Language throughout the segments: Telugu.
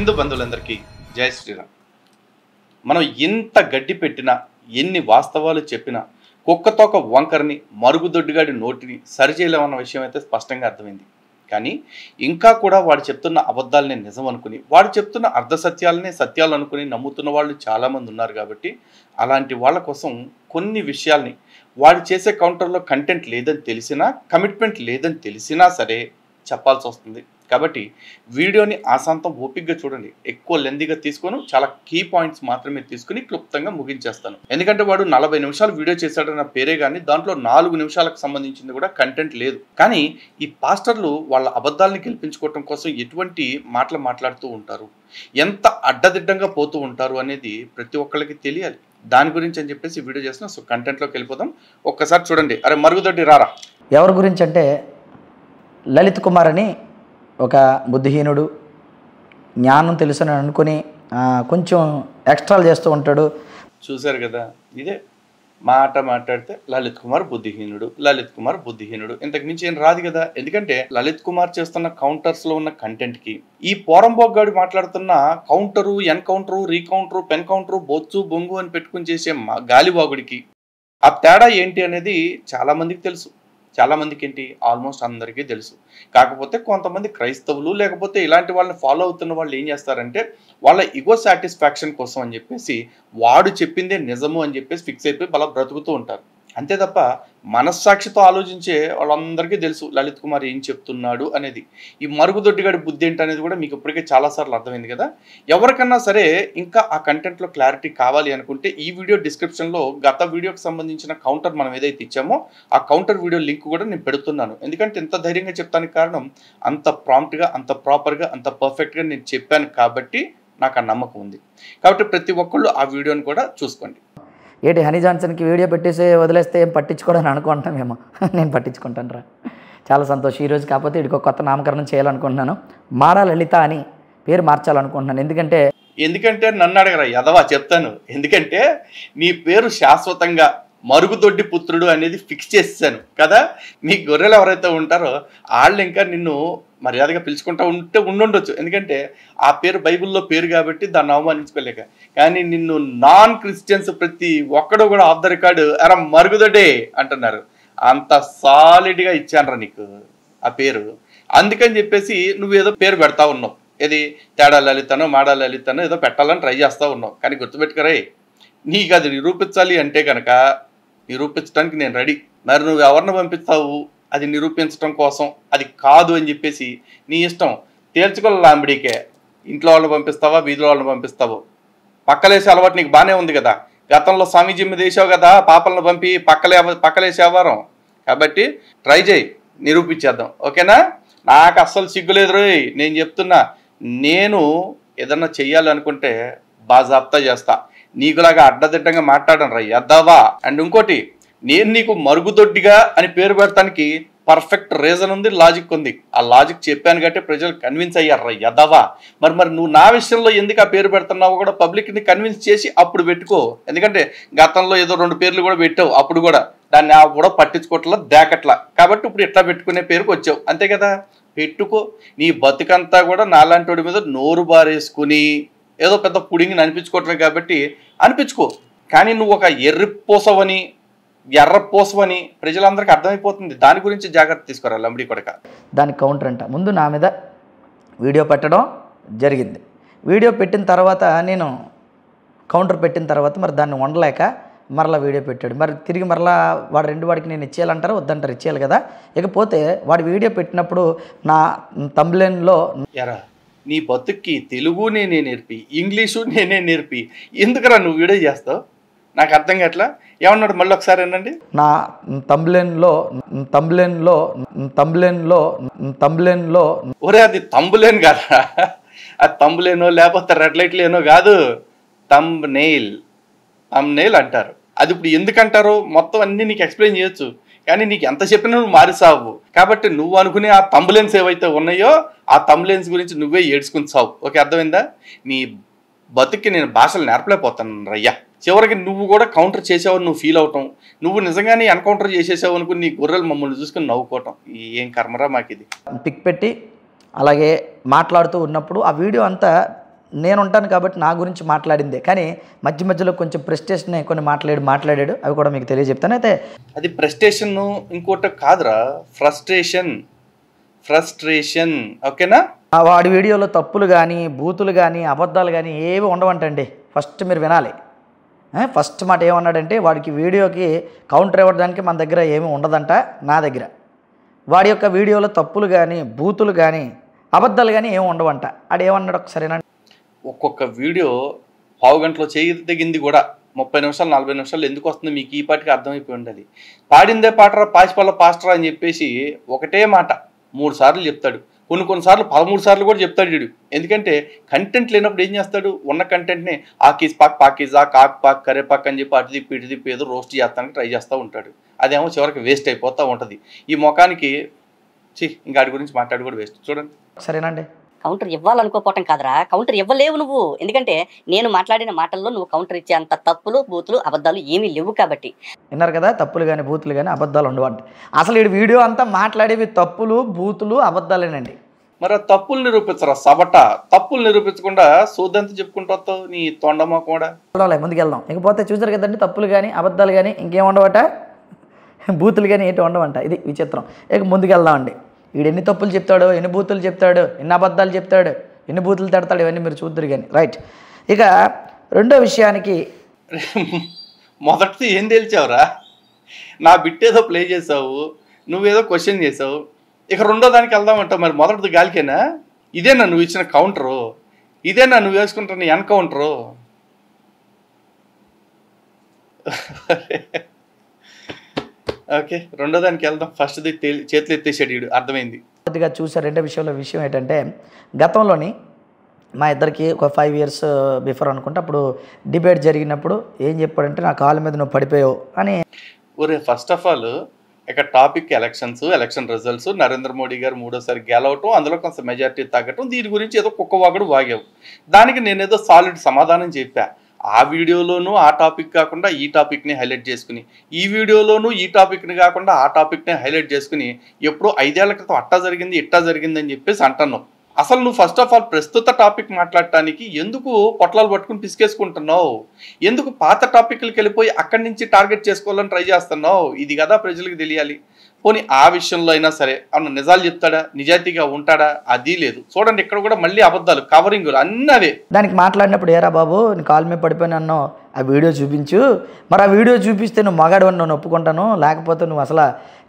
హిందూ బంధువులందరికీ జై శ్రీరామ్. మనం ఎంత గడ్డి పెట్టినా, ఎన్ని వాస్తవాలు చెప్పినా కుక్కతోక వంకరని, మరుగుదొడ్డిగాడి నోటిని సరిచేయలేమన్న విషయం అయితే స్పష్టంగా అర్థమైంది. కానీ ఇంకా కూడా వాడు చెప్తున్న అబద్ధాలని నిజం అనుకుని, వాడు చెప్తున్న అర్ధసత్యాలనే సత్యాలు అనుకుని నమ్ముతున్న వాళ్ళు చాలామంది ఉన్నారు. కాబట్టి అలాంటి వాళ్ళ కోసం కొన్ని విషయాల్ని, వాడు చేసే కౌంటర్లో కంటెంట్ లేదని తెలిసినా, కమిట్మెంట్ లేదని తెలిసినా సరే చెప్పాల్సి వస్తుంది. కాబట్టి వీడియోని ఆశాంతం ఓపికగా చూడండి. ఎక్కువ లెందీగా తీసుకొని చాలా కీ పాయింట్స్ మాత్రమే తీసుకుని క్లుప్తంగా ముగించేస్తాను. ఎందుకంటే వాడు 40 నిమిషాలు వీడియో చేశాడన్న పేరే కానీ దాంట్లో 4 నిమిషాలకు సంబంధించింది కూడా కంటెంట్ లేదు. కానీ ఈ పాస్టర్లు వాళ్ళ అబద్ధాలని గెలిపించుకోవటం కోసం ఎటువంటి మాటలు మాట్లాడుతూ ఉంటారు, ఎంత అడ్డదిడ్డంగా పోతూ ఉంటారు అనేది ప్రతి ఒక్కళ్ళకి తెలియాలి. దాని గురించి అని చెప్పేసి వీడియో చేస్తున్నా. సో కంటెంట్లోకి వెళ్ళిపోదాం. ఒక్కసారి చూడండి. అరే మరుగుదొడ్డి రారా. ఎవరి గురించి అంటే లలిత్ కుమార్ అని ఒక బుద్ధిహీనుడు, జ్ఞానం తెలుసని అనుకుని కొంచెం ఎక్స్ట్రాలు చేస్తూ ఉంటాడు. చూశారు కదా, ఇదే మాట మాట్లాడితే లలిత్ కుమార్ బుద్ధిహీనుడు, లలిత్ కుమార్ బుద్ధిహీనుడు, ఇంతకు మించి ఏం రాదు కదా. ఎందుకంటే లలిత్ కుమార్ చేస్తున్న కౌంటర్స్లో ఉన్న కంటెంట్కి ఈ పోరంబోగ్గాడు మాట్లాడుతున్న కౌంటరు, ఎన్కౌంటరు, రీకౌంటరు, పెన్ కౌంటరు, బొచ్చు బొంగు అని పెట్టుకుని చేసే గాలివాగుడికి ఆ తేడా ఏంటి అనేది చాలామందికి తెలుసు. చాలామందికి ఏంటి, ఆల్మోస్ట్ అందరికీ తెలుసు. కాకపోతే కొంతమంది క్రైస్తవులు లేకపోతే ఇలాంటి వాళ్ళని ఫాలో అవుతున్న వాళ్ళు ఏం చేస్తారంటే వాళ్ళ ఈగో సాటిస్ఫాక్షన్ కోసం అని చెప్పేసి వాడు చెప్పిందే నిజము అని చెప్పేసి ఫిక్స్ అయిపోయి బలా బ్రతుకుతూ ఉంటారు. అంతే తప్ప మనస్సాక్షితో ఆలోచించే వాళ్ళందరికీ తెలుసు లలిత్ కుమార్ ఏం చెప్తున్నాడు అనేది. ఈ మరుగుదొడ్డిగాడి బుద్ధి ఏంటనేది కూడా మీకు ఇప్పటికే చాలాసార్లు అర్థమైంది కదా. ఎవరికన్నా సరే ఇంకా ఆ కంటెంట్లో క్లారిటీ కావాలి అనుకుంటే ఈ వీడియో డిస్క్రిప్షన్లో గత వీడియోకి సంబంధించిన కౌంటర్ మనం ఏదైతే ఇచ్చామో ఆ కౌంటర్ వీడియో లింక్ కూడా నేను పెడుతున్నాను. ఎందుకంటే ఇంత ధైర్యంగా చెప్తానికి కారణం అంత ప్రాంప్ట్గా, అంత ప్రాపర్గా, అంత పర్ఫెక్ట్గా నేను చెప్పాను కాబట్టి నాకు ఆ నమ్మకం ఉంది. కాబట్టి ప్రతి ఒక్కళ్ళు ఆ వీడియోని కూడా చూసుకోండి. ఏంటి హనీ జాన్సన్కి వీడియో పెట్టేసి వదిలేస్తే ఏం పట్టించుకోవడం అనుకుంటామేమో. నేను పట్టించుకుంటాను రా. చాలా సంతోషం. ఈరోజు కాకపోతే వీడికి ఒక కొత్త నామకరణం చేయాలనుకుంటున్నాను. మాడా లలిత అని పేరు మార్చాలనుకుంటున్నాను. ఎందుకంటే నన్ను అడగరా యదవా, చెప్తాను. ఎందుకంటే నీ పేరు శాశ్వతంగా మరుగుదొడ్డి పుత్రుడు అనేది ఫిక్స్ చేసేసాను కదా. మీ గొర్రెలు ఎవరైతే ఉంటారో వాళ్ళు ఇంకా నిన్ను మర్యాదగా పిలుచుకుంటూ ఉండుండొచ్చు. ఎందుకంటే ఆ పేరు బైబిల్లో పేరు కాబట్టి దాన్ని అవమానించుకోలేక. కానీ నిన్ను నాన్ క్రిస్టియన్స్ ప్రతి ఒక్కడు కూడా ఆఫ్ ద రికార్డు అరా మరుగుదొడ్డే అంటున్నారు. అంత సాలిడ్గా ఇచ్చానరా నీకు ఆ పేరు. అందుకని చెప్పేసి నువ్వేదో పేరు పెడతా ఉన్నావు. ఏది తేడా లలితనో మాడా లలితనో ఏదో పెట్టాలని ట్రై చేస్తూ ఉన్నావు. కానీ గుర్తుపెట్టుకరే, నీకు అది నిరూపించాలి అంటే కనుక నిరూపించడానికి నేను రెడీ. మరి నువ్వు ఎవరిని పంపిస్తావు అది నిరూపించడం కోసం? అది కాదు అని చెప్పేసి నీ ఇష్టం. తేల్చుకోలేంబడికే ఇంట్లో వాళ్ళని పంపిస్తావా, వీధిలో వాళ్ళని పంపిస్తావు? పక్కలేసే అలవాటు నీకు బాగానే ఉంది కదా. గతంలో స్వామీజీ మీద వేసావు కదా పాపలను పంపి పక్కలేసే వ్యవహారం. కాబట్టి ట్రై చేయి, నిరూపించేద్దాం. ఓకేనా? నాకు అస్సలు సిగ్గులేదు రోయ్. నేను చెప్తున్నా, నేను ఏదన్నా చెయ్యాలనుకుంటే బాజాప్తా చేస్తా. నీకులాగా అడ్డదిడ్డంగా మాట్లాడను రా యద్దవా. అండ్ ఇంకోటి, నేను నీకు మరుగుదొడ్డిగా అని పేరు పెడతానికి పర్ఫెక్ట్ రీజన్ ఉంది, లాజిక్ ఉంది. ఆ లాజిక్ చెప్పాను కాబట్టి ప్రజలు కన్విన్స్ అయ్యారు రా యదవా. మరి నువ్వు నా విషయంలో ఎందుకు ఆ పేరు పెడుతున్నావు కూడా పబ్లిక్ని కన్విన్స్ చేసి అప్పుడు పెట్టుకో. ఎందుకంటే గతంలో ఏదో 2 పేర్లు కూడా పెట్టావు, అప్పుడు కూడా దాన్ని కూడా పట్టించుకోవట్లా, దేకట్లా. కాబట్టి ఇప్పుడు ఇట్లా పెట్టుకునే పేరుకు వచ్చావు, అంతే కదా. పెట్టుకో. నీ బతుకంతా కూడా నాలాంటి వాడి మీద నోరు బారేసుకుని ఏదో పెద్ద పుడింగిని అనిపించుకోవట్లేదు కాబట్టి అనిపించుకో. కానీ నువ్వు ఒక ఎర్రపోసవని ప్రజలందరికీ అర్థమైపోతుంది. దాని గురించి జాగ్రత్త తీసుకోరా లంబడి కొడక. దానికి కౌంటర్ అంట. ముందు నా మీద వీడియో పెట్టడం జరిగింది. వీడియో పెట్టిన తర్వాత నేను కౌంటర్ పెట్టిన తర్వాత మరి దాన్ని వండలేక మరలా వీడియో పెట్టాడు. మరి తిరిగి మరలా వాడికి నేను ఇచ్చేయాలంటారు, వద్దంటారు, ఇచ్చేయాలి కదా. ఇకపోతే వాడు వీడియో పెట్టినప్పుడు నా తంబ్లైన్లో ఎరా నీ బతుక్కి తెలుగు నేనే నేర్పి, ఇంగ్లీషు నేనే నేర్పి, ఎందుకురా నువ్వు వీడియో చేస్తావు? నాకు అర్థం కావట్లా. ఏమన్నాడు మళ్ళీ ఒకసారి అనండి. నా తంబ్లైన్లో ఒరే అది తంబులేన్ కాదా, అది తంబులేనో లేకపోతే రెడ్ లైట్ లేనో కాదు, తంబ్నెయిల్ అంటారు. అది ఇప్పుడు ఎందుకంటారో మొత్తం అన్నీ నీకు ఎక్స్ప్లెయిన్ చేయొచ్చు. కానీ నీకు ఎంత చెప్పినా నువ్వు మారిసావు. కాబట్టి నువ్వు అనుకునే ఆ తంబులెన్స్ ఏవైతే ఉన్నాయో ఆ తంబులెన్స్ గురించి నువ్వే ఏడ్చుకుని సావు. ఓకే, అర్థమైందా? నీ బతుక్కి నేను భాషలు నేర్పలేకపోతాను రయ్యా. చివరికి నువ్వు కూడా కౌంటర్ చేసావని నువ్వు ఫీల్ అవటం, నువ్వు నిజంగానే ఎన్కౌంటర్ చేసేసావు అనుకుని నీ గొర్రెలు మమ్మల్ని చూసుకుని నవ్వుకోవటం, ఏం కర్మరా మాకు ఇది. పిక్ పెట్టి అలాగే మాట్లాడుతూ ఉన్నప్పుడు ఆ వీడియో అంతా నేను ఉంటాను కాబట్టి నా గురించి మాట్లాడిందే, కానీ మధ్య మధ్యలో కొంచెం ప్రెస్టేషన్ కొన్ని మాట్లాడాడు, అవి కూడా మీకు తెలియజెప్తాను. అయితే అది ప్రెస్టేషన్ ఇంకోటి కాదురా, ఫ్రస్ట్రేషన్. ఓకేనా? వాడి వీడియోలో తప్పులు కానీ బూతులు కానీ అబద్ధాలు కానీ ఏవి ఉండవంటండి. ఫస్ట్ మీరు వినాలి. ఫస్ట్ మాట ఏమన్నాడంటే, వాడికి వీడియోకి కౌంటర్ ఇవ్వడానికి మన దగ్గర ఏమీ ఉండదంట, నా దగ్గర. వాడి యొక్క వీడియోలో తప్పులు కానీ బూతులు కానీ అబద్ధాలు కానీ ఏమి ఉండవంట. ఆడు ఏమన్నాడు ఒకసారినా? ఒక్కొక్క వీడియో పావు గంటలో చేయి తెగింది కూడా 30 నిమిషాలు 40 నిమిషాలు ఎందుకు వస్తుంది మీకు ఈ పాటికి అర్థమైపోయి ఉండాలి. పాడిందే పాటరా పాసిపల్ల పాస్టరా అని చెప్పేసి ఒకటే మాట 3 సార్లు చెప్తాడు, కొన్నిసార్లు 13 సార్లు కూడా చెప్తాడు వీడు. ఎందుకంటే కంటెంట్ లేనప్పుడు ఏం చేస్తాడు, ఉన్న కంటెంట్ని ఆకీజ్ పాక్ పాకీజా కాక్ పాక్ కరేపాక్ అని చెప్పి అటు తిప్పి ఏదో రోస్ట్ చేస్తానికి ట్రై చేస్తూ ఉంటాడు. అదేమో చివరికి వేస్ట్ అయిపోతూ ఉంటుంది. ఈ ముఖానికి ఇంకా వాడి గురించి మాట్లాడి కూడా వేస్ట్. చూడండి సరేనండి. కౌంటర్ ఇవ్వాలనుకోపోవటం కాదురా, కౌంటర్ ఇవ్వలేవు నువ్వు. ఎందుకంటే నేను మాట్లాడిన మాటల్లో నువ్వు కౌంటర్ ఇచ్చే అంత తప్పులు బూతులు అబద్ధాలు ఏమీ లేవు కాబట్టి. విన్నారు కదా, తప్పులు కానీ బూతులు కానీ అబద్ధాలు ఉండవండి. అసలు ఈ వీడియో అంతా మాట్లాడేవి తప్పులు బూతులు అబద్ధాలేనండి. మరి ఆ తప్పులు నిరూపించరా సబట, తప్పులు నిరూపించకుండా సోదంతా చెప్పుకుంటూ వస్తావు నీ తొండమా కూడా. ముందుకెళ్దాం. ఇకపోతే చూసారు కదండి, తప్పులు కానీ అబద్ధాలు కానీ ఇంకేం ఉండవట, బూతులు కానీ ఏంటి ఉండవంట. ఇది విచిత్రం. ఇక ముందుకెళ్దామండి. వీడు ఎన్ని తప్పులు చెప్తాడు, ఎన్ని బూతులు చెప్తాడు, ఎన్ని అబద్ధాలు చెప్తాడు, ఎన్ని బూతులు తిడతాడు, ఇవన్నీ మీరు చూద్దరు కానీ. రైట్. ఇక రెండో విషయానికి, మొదటిది ఏం తేల్చావురా, నా బిట్ ఏదో ప్లే చేసావు, నువ్వేదో క్వశ్చన్ చేసావు. ఇక రెండో దానికి వెళ్దామంటావు. మరి మొదటిది గాలికేనా? ఇదేనా నువ్వు ఇచ్చిన కౌంటరు? ఇదేనా నువ్వు వేసుకుంటున్న ఎన్కౌంటరు? ఓకే, రెండో దానికి వెళ్దాం. ఫస్ట్ది చేతులు ఎత్తేసాడు వీడు, అర్థమైంది. మొదటిగా చూసే రెండో విషయం ఏంటంటే, గతంలోని మా ఇద్దరికి ఒక 5 years బిఫోర్ అనుకుంటే, అప్పుడు డిబేట్ జరిగినప్పుడు ఏం చెప్పాడంటే, నా కాళ్ళ మీద నువ్వు పడిపోయావు అని. ఒరే, ఫస్ట్ ఆఫ్ ఆల్ ఇక topic election results, Narendra Modi గారు 3వ గెలవటం, అందులో కొంత మెజారిటీ తగ్గటం, దీని గురించి ఏదో కుక్కవాగుడు వాగావు. దానికి నేనేదో సాలిడ్ సమాధానం చెప్పా. ఆ వీడియోలోనూ ఆ టాపిక్ కాకుండా ఈ టాపిక్ని హైలైట్ చేసుకుని, ఈ వీడియోలోనూ ఈ టాపిక్ని కాకుండా ఆ టాపిక్ని హైలైట్ చేసుకుని, ఎప్పుడో 5 ఏళ్ల క్రితం అట్టా జరిగింది ఇట్టా జరిగింది అని చెప్పేసి అంటున్నావు. అసలు నువ్వు ఫస్ట్ ఆఫ్ ఆల్ ప్రస్తుత టాపిక్ మాట్లాడటానికి ఎందుకు పొట్లాలు పట్టుకుని పిసికేసుకుంటున్నావు? ఎందుకు పాత టాపిక్లకి వెళ్ళిపోయి అక్కడి నుంచి టార్గెట్ చేసుకోవాలని ట్రై చేస్తున్నావు? ఇది కదా ప్రజలకు తెలియాలి. పోనీ ఆ విషయంలో అయినా సరే అన్న నిజాలు చెప్తాడా, నిజాయితీగా ఉంటాడా? అది లేదు. చూడండి, ఇక్కడ కూడా మళ్ళీ అబద్ధాలు, కవరింగులు అన్నీ అవే. దానికి మాట్లాడినప్పుడు, ఏరా బాబు నీ కాలు మీద పడిపోయినా అన్నావు, ఆ వీడియో చూపించు. మరి ఆ వీడియో చూపిస్తే నువ్వు మగాడు అని నేను ఒప్పుకుంటాను, లేకపోతే నువ్వు అసలు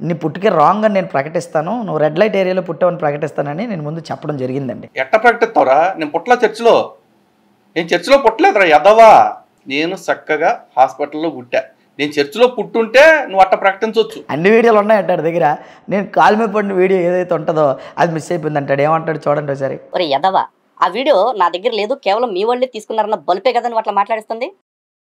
నీ పుట్టుకే రాంగ్ అని నేను ప్రకటిస్తాను, నువ్వు రెడ్ లైట్ ఏరియాలో పుట్టావని ప్రకటిస్తానని నేను ముందు చెప్పడం జరిగిందండి. ఎట్ట ప్రకటిస్తావురా? నేను పుట్టలా చర్చిలో, నేను చర్చిలో పుట్టలేదురా యదవా. నేను చక్కగా హాస్పిటల్లో పుట్టా. నేను చర్చిలో పుట్టుంటే నువ్వు అట్ట ప్రకటించవచ్చు. అన్ని వీడియోలు ఉన్నాయంటాడు దగ్గర. నేను కాలు మీద పడిన వీడియో ఏదైతే ఉంటుందో అది మిస్ అయిపోయింది అంటాడు. ఏమంటాడు చూడండి ఒకసారి. ఒరే యదవా, ఆ వీడియో నా దగ్గర లేదు, కేవలం మీ వాళ్ళే తీసుకున్నారన్న బల్పే కదా నువ్వు అట్లా మాట్లాడిస్తుంది.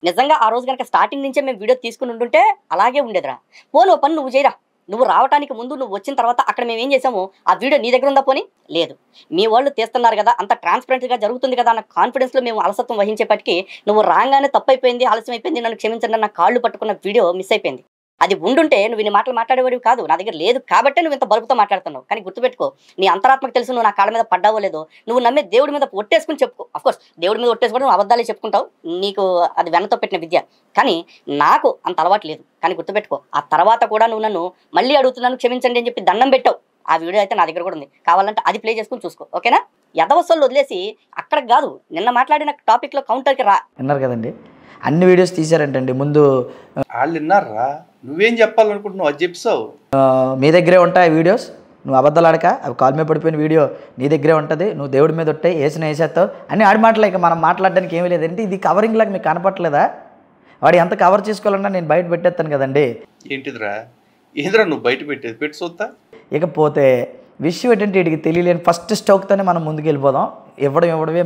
నిజంగా ఆ రోజు కనుక స్టార్టింగ్ నుంచే మేము వీడియో తీసుకుని ఉంటుంటే అలాగే ఉండేదిరా. పోను పని నువ్వు చేయరా. నువ్వు రావడానికి ముందు, నువ్వు వచ్చిన తర్వాత అక్కడ మేము ఏం చేసాము, ఆ వీడియో నీ దగ్గర ఉందా? పోనీ లేదు. మీ వాళ్ళు తీస్తున్నారు కదా, అంత ట్రాన్స్పరెంట్గా జరుగుతుంది కదా అన్న కాన్ఫిడెన్స్లో మేము అలసత్వం వహించేపటికి నువ్వు రాగానే తప్పైపోయింది, ఆలస్యం అయిపోయింది, నన్ను క్షమించండి, నా కాళ్ళు పట్టుకున్న వీడియో మిస్ అయిపోయింది. అది ఉండుంటే నువ్వు ఇన్ని మాటలు మాట్లాడేవాడివి కాదు. నా దగ్గర లేదు కాబట్టే నువ్వు ఇంత బలుపుతో మాట్లాడుతున్నావు. కానీ గుర్తుపెట్టుకో, నీ అంతరాత్మకు తెలుసు నువ్వు నా కాళ్ళ మీద పడ్డావో లేదో. నువ్వు నమ్మే దేవుడి మీద ఒట్టేసుకుని చెప్పుకో. అఫ్కోర్స్ దేవుడి మీద ఒట్టేసుకుంటే నువ్వు అబద్ధాలే చెప్పుకుంటావు, నీకు అది వెన్నతో పెట్టిన విద్య. కానీ నాకు అంత అలవాటు లేదు. కానీ గుర్తుపెట్టుకో, ఆ తర్వాత కూడా నువ్వు నన్ను మళ్ళీ అడుగుతున్నాను క్షమించండి అని చెప్పి దండం పెట్టావు. ఆ వీడియో అయితే నా దగ్గర కూడా ఉంది, కావాలంటే అది ప్లే చేసుకుని చూసుకో. ఓకేనా? యదవసోళ్ళు వదిలేసి అక్కడికి కాదు, నిన్న మాట్లాడిన టాపిక్లో కౌంటర్కి రా. విన్నారు కదండి, అన్ని వీడియోస్ తీశారంటండి. ముందు వాళ్ళు విన్నారా? నువ్వేం చెప్పాలనుకుంటున్నావు అది చెప్పావు. మీ దగ్గరే ఉంటాయి వీడియోస్, నువ్వు అబద్ధాలు ఆడక అవి కాలు మీద పడిపోయిన వీడియో నీ దగ్గరే ఉంటుంది, నువ్వు దేవుడి మీద ఉంటాయి వేసేస్తావు అని ఆడి మాటలేక మనం మాట్లాడడానికి ఏమీ లేదంటే ఇది కవరింగ్ లాగా మీకు కనపట్లేదా? వాడు ఎంత కవర్ చేసుకోవాలన్నా నేను బయట పెట్టేస్తాను కదండి. ఏంటిదిరా? ఏంద్రా నువ్వు బయట పెట్టేది? పెట్టి చూస్తా. ఇకపోతే విషయం ఏంటంటే వీడికి తెలియలేని ఫస్ట్ స్ట్రోక్తోనే మనం ముందుకు వెళ్ళిపోదాం. ఇవ్వడమే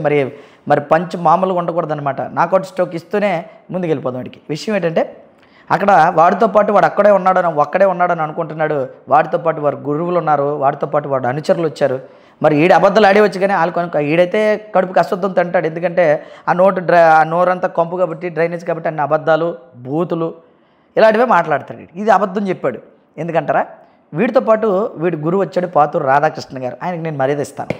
మరి పంచ్ మామూలుగా ఉండకూడదు అనమాట. నాకౌట్ స్ట్రోక్ ఇస్తూనే ముందుకు వెళ్ళిపోదాం. వీడికి విషయం ఏంటంటే, అక్కడ వాడితో పాటు వాడు ఒక్కడే ఉన్నాడని అనుకుంటున్నాడు. వాడితో పాటు వారు గురువులు ఉన్నారు, వాడితో పాటు వాడు అనుచరులు వచ్చారు. మరి ఈడు అబద్ధాలు ఆడేవచ్చు, కానీ వాళ్ళు కనుక ఈడైతే కడుపుకి అశుద్ధం తింటాడు. ఎందుకంటే ఆ నోరంతా కంపు కాబట్టి, డ్రైనేజ్ కాబట్టి అన్ని అబద్ధాలు బూతులు ఇలాంటివే మాట్లాడతాడు. ఇది అబద్ధం చెప్పాడు. ఎందుకంటారా? వీడితో పాటు వీడి గురువు వచ్చాడు, పాతూరు రాధాకృష్ణ గారు. ఆయనకి నేను మర్యాద ఇస్తాను.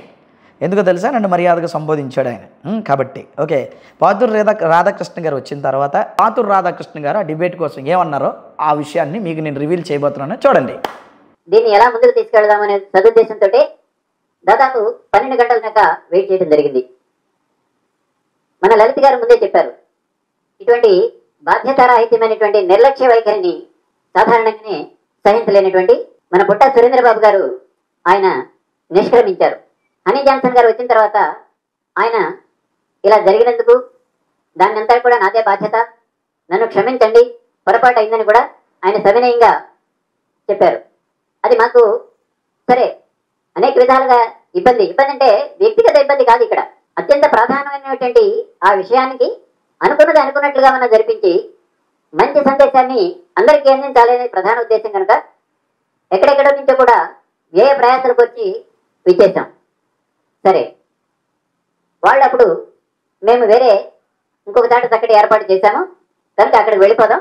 ఎందుకో తెలుసా, నన్ను మర్యాదగా సంబోధించాడు ఆయన. కాబట్టి ఓకే, పాతూరు రాధాకృష్ణ గారు వచ్చిన తర్వాత పాతూరు రాధాకృష్ణ గారు ఆ డిబేట్ కోసం ఏమన్నారో ఆ విషయాన్ని మీకు నేను రివీల్ చేయబోతున్నాను, చూడండి. దీన్ని ఎలా ముందుకు తీసుకెళ్దామనే సదుద్దేశంతో దాదాపు 12 గంటల దాకా వెయిట్ చేయడం జరిగింది. మన లలిత్ గారు ముందే చెప్పారు, ఇటువంటి బాధ్యతారాహిత్యమైనటువంటి నిర్లక్ష్య వైఖరిని సాధారణంగానే సహించలేనటువంటి మన పుట్ట సురేంద్రబాబు గారు ఆయన నిష్క్రమించారు. హనీ జాన్సన్ గారు వచ్చిన తర్వాత ఆయన ఇలా జరిగినందుకు దాన్ని అంతా కూడా నాదే బాధ్యత, నన్ను క్షమించండి, పొరపాటు అయిందని కూడా ఆయన సవినయంగా చెప్పారు. అది మాకు సరే అనేక విధాలుగా ఇబ్బంది అంటే వ్యక్తిగత ఇబ్బంది కాదు, ఇక్కడ అత్యంత ప్రాధాన్యమైనటువంటి ఆ విషయానికి అనుకున్నది అనుకున్నట్లుగా మనం జరిపించి మంచి సందేశాన్ని అందరికీ అందించాలనే ప్రధాన ఉద్దేశం కనుక ఎక్కడెక్కడో నుంచో కూడా వ్యయ ప్రయాసాలకు వచ్చి విచ్చేసాం. సరే, వాళ్ళు అప్పుడు మేము వేరే ఇంకొక చాట చక్కటి ఏర్పాటు చేశాము కనుక అక్కడికి వెళ్ళిపోదాం,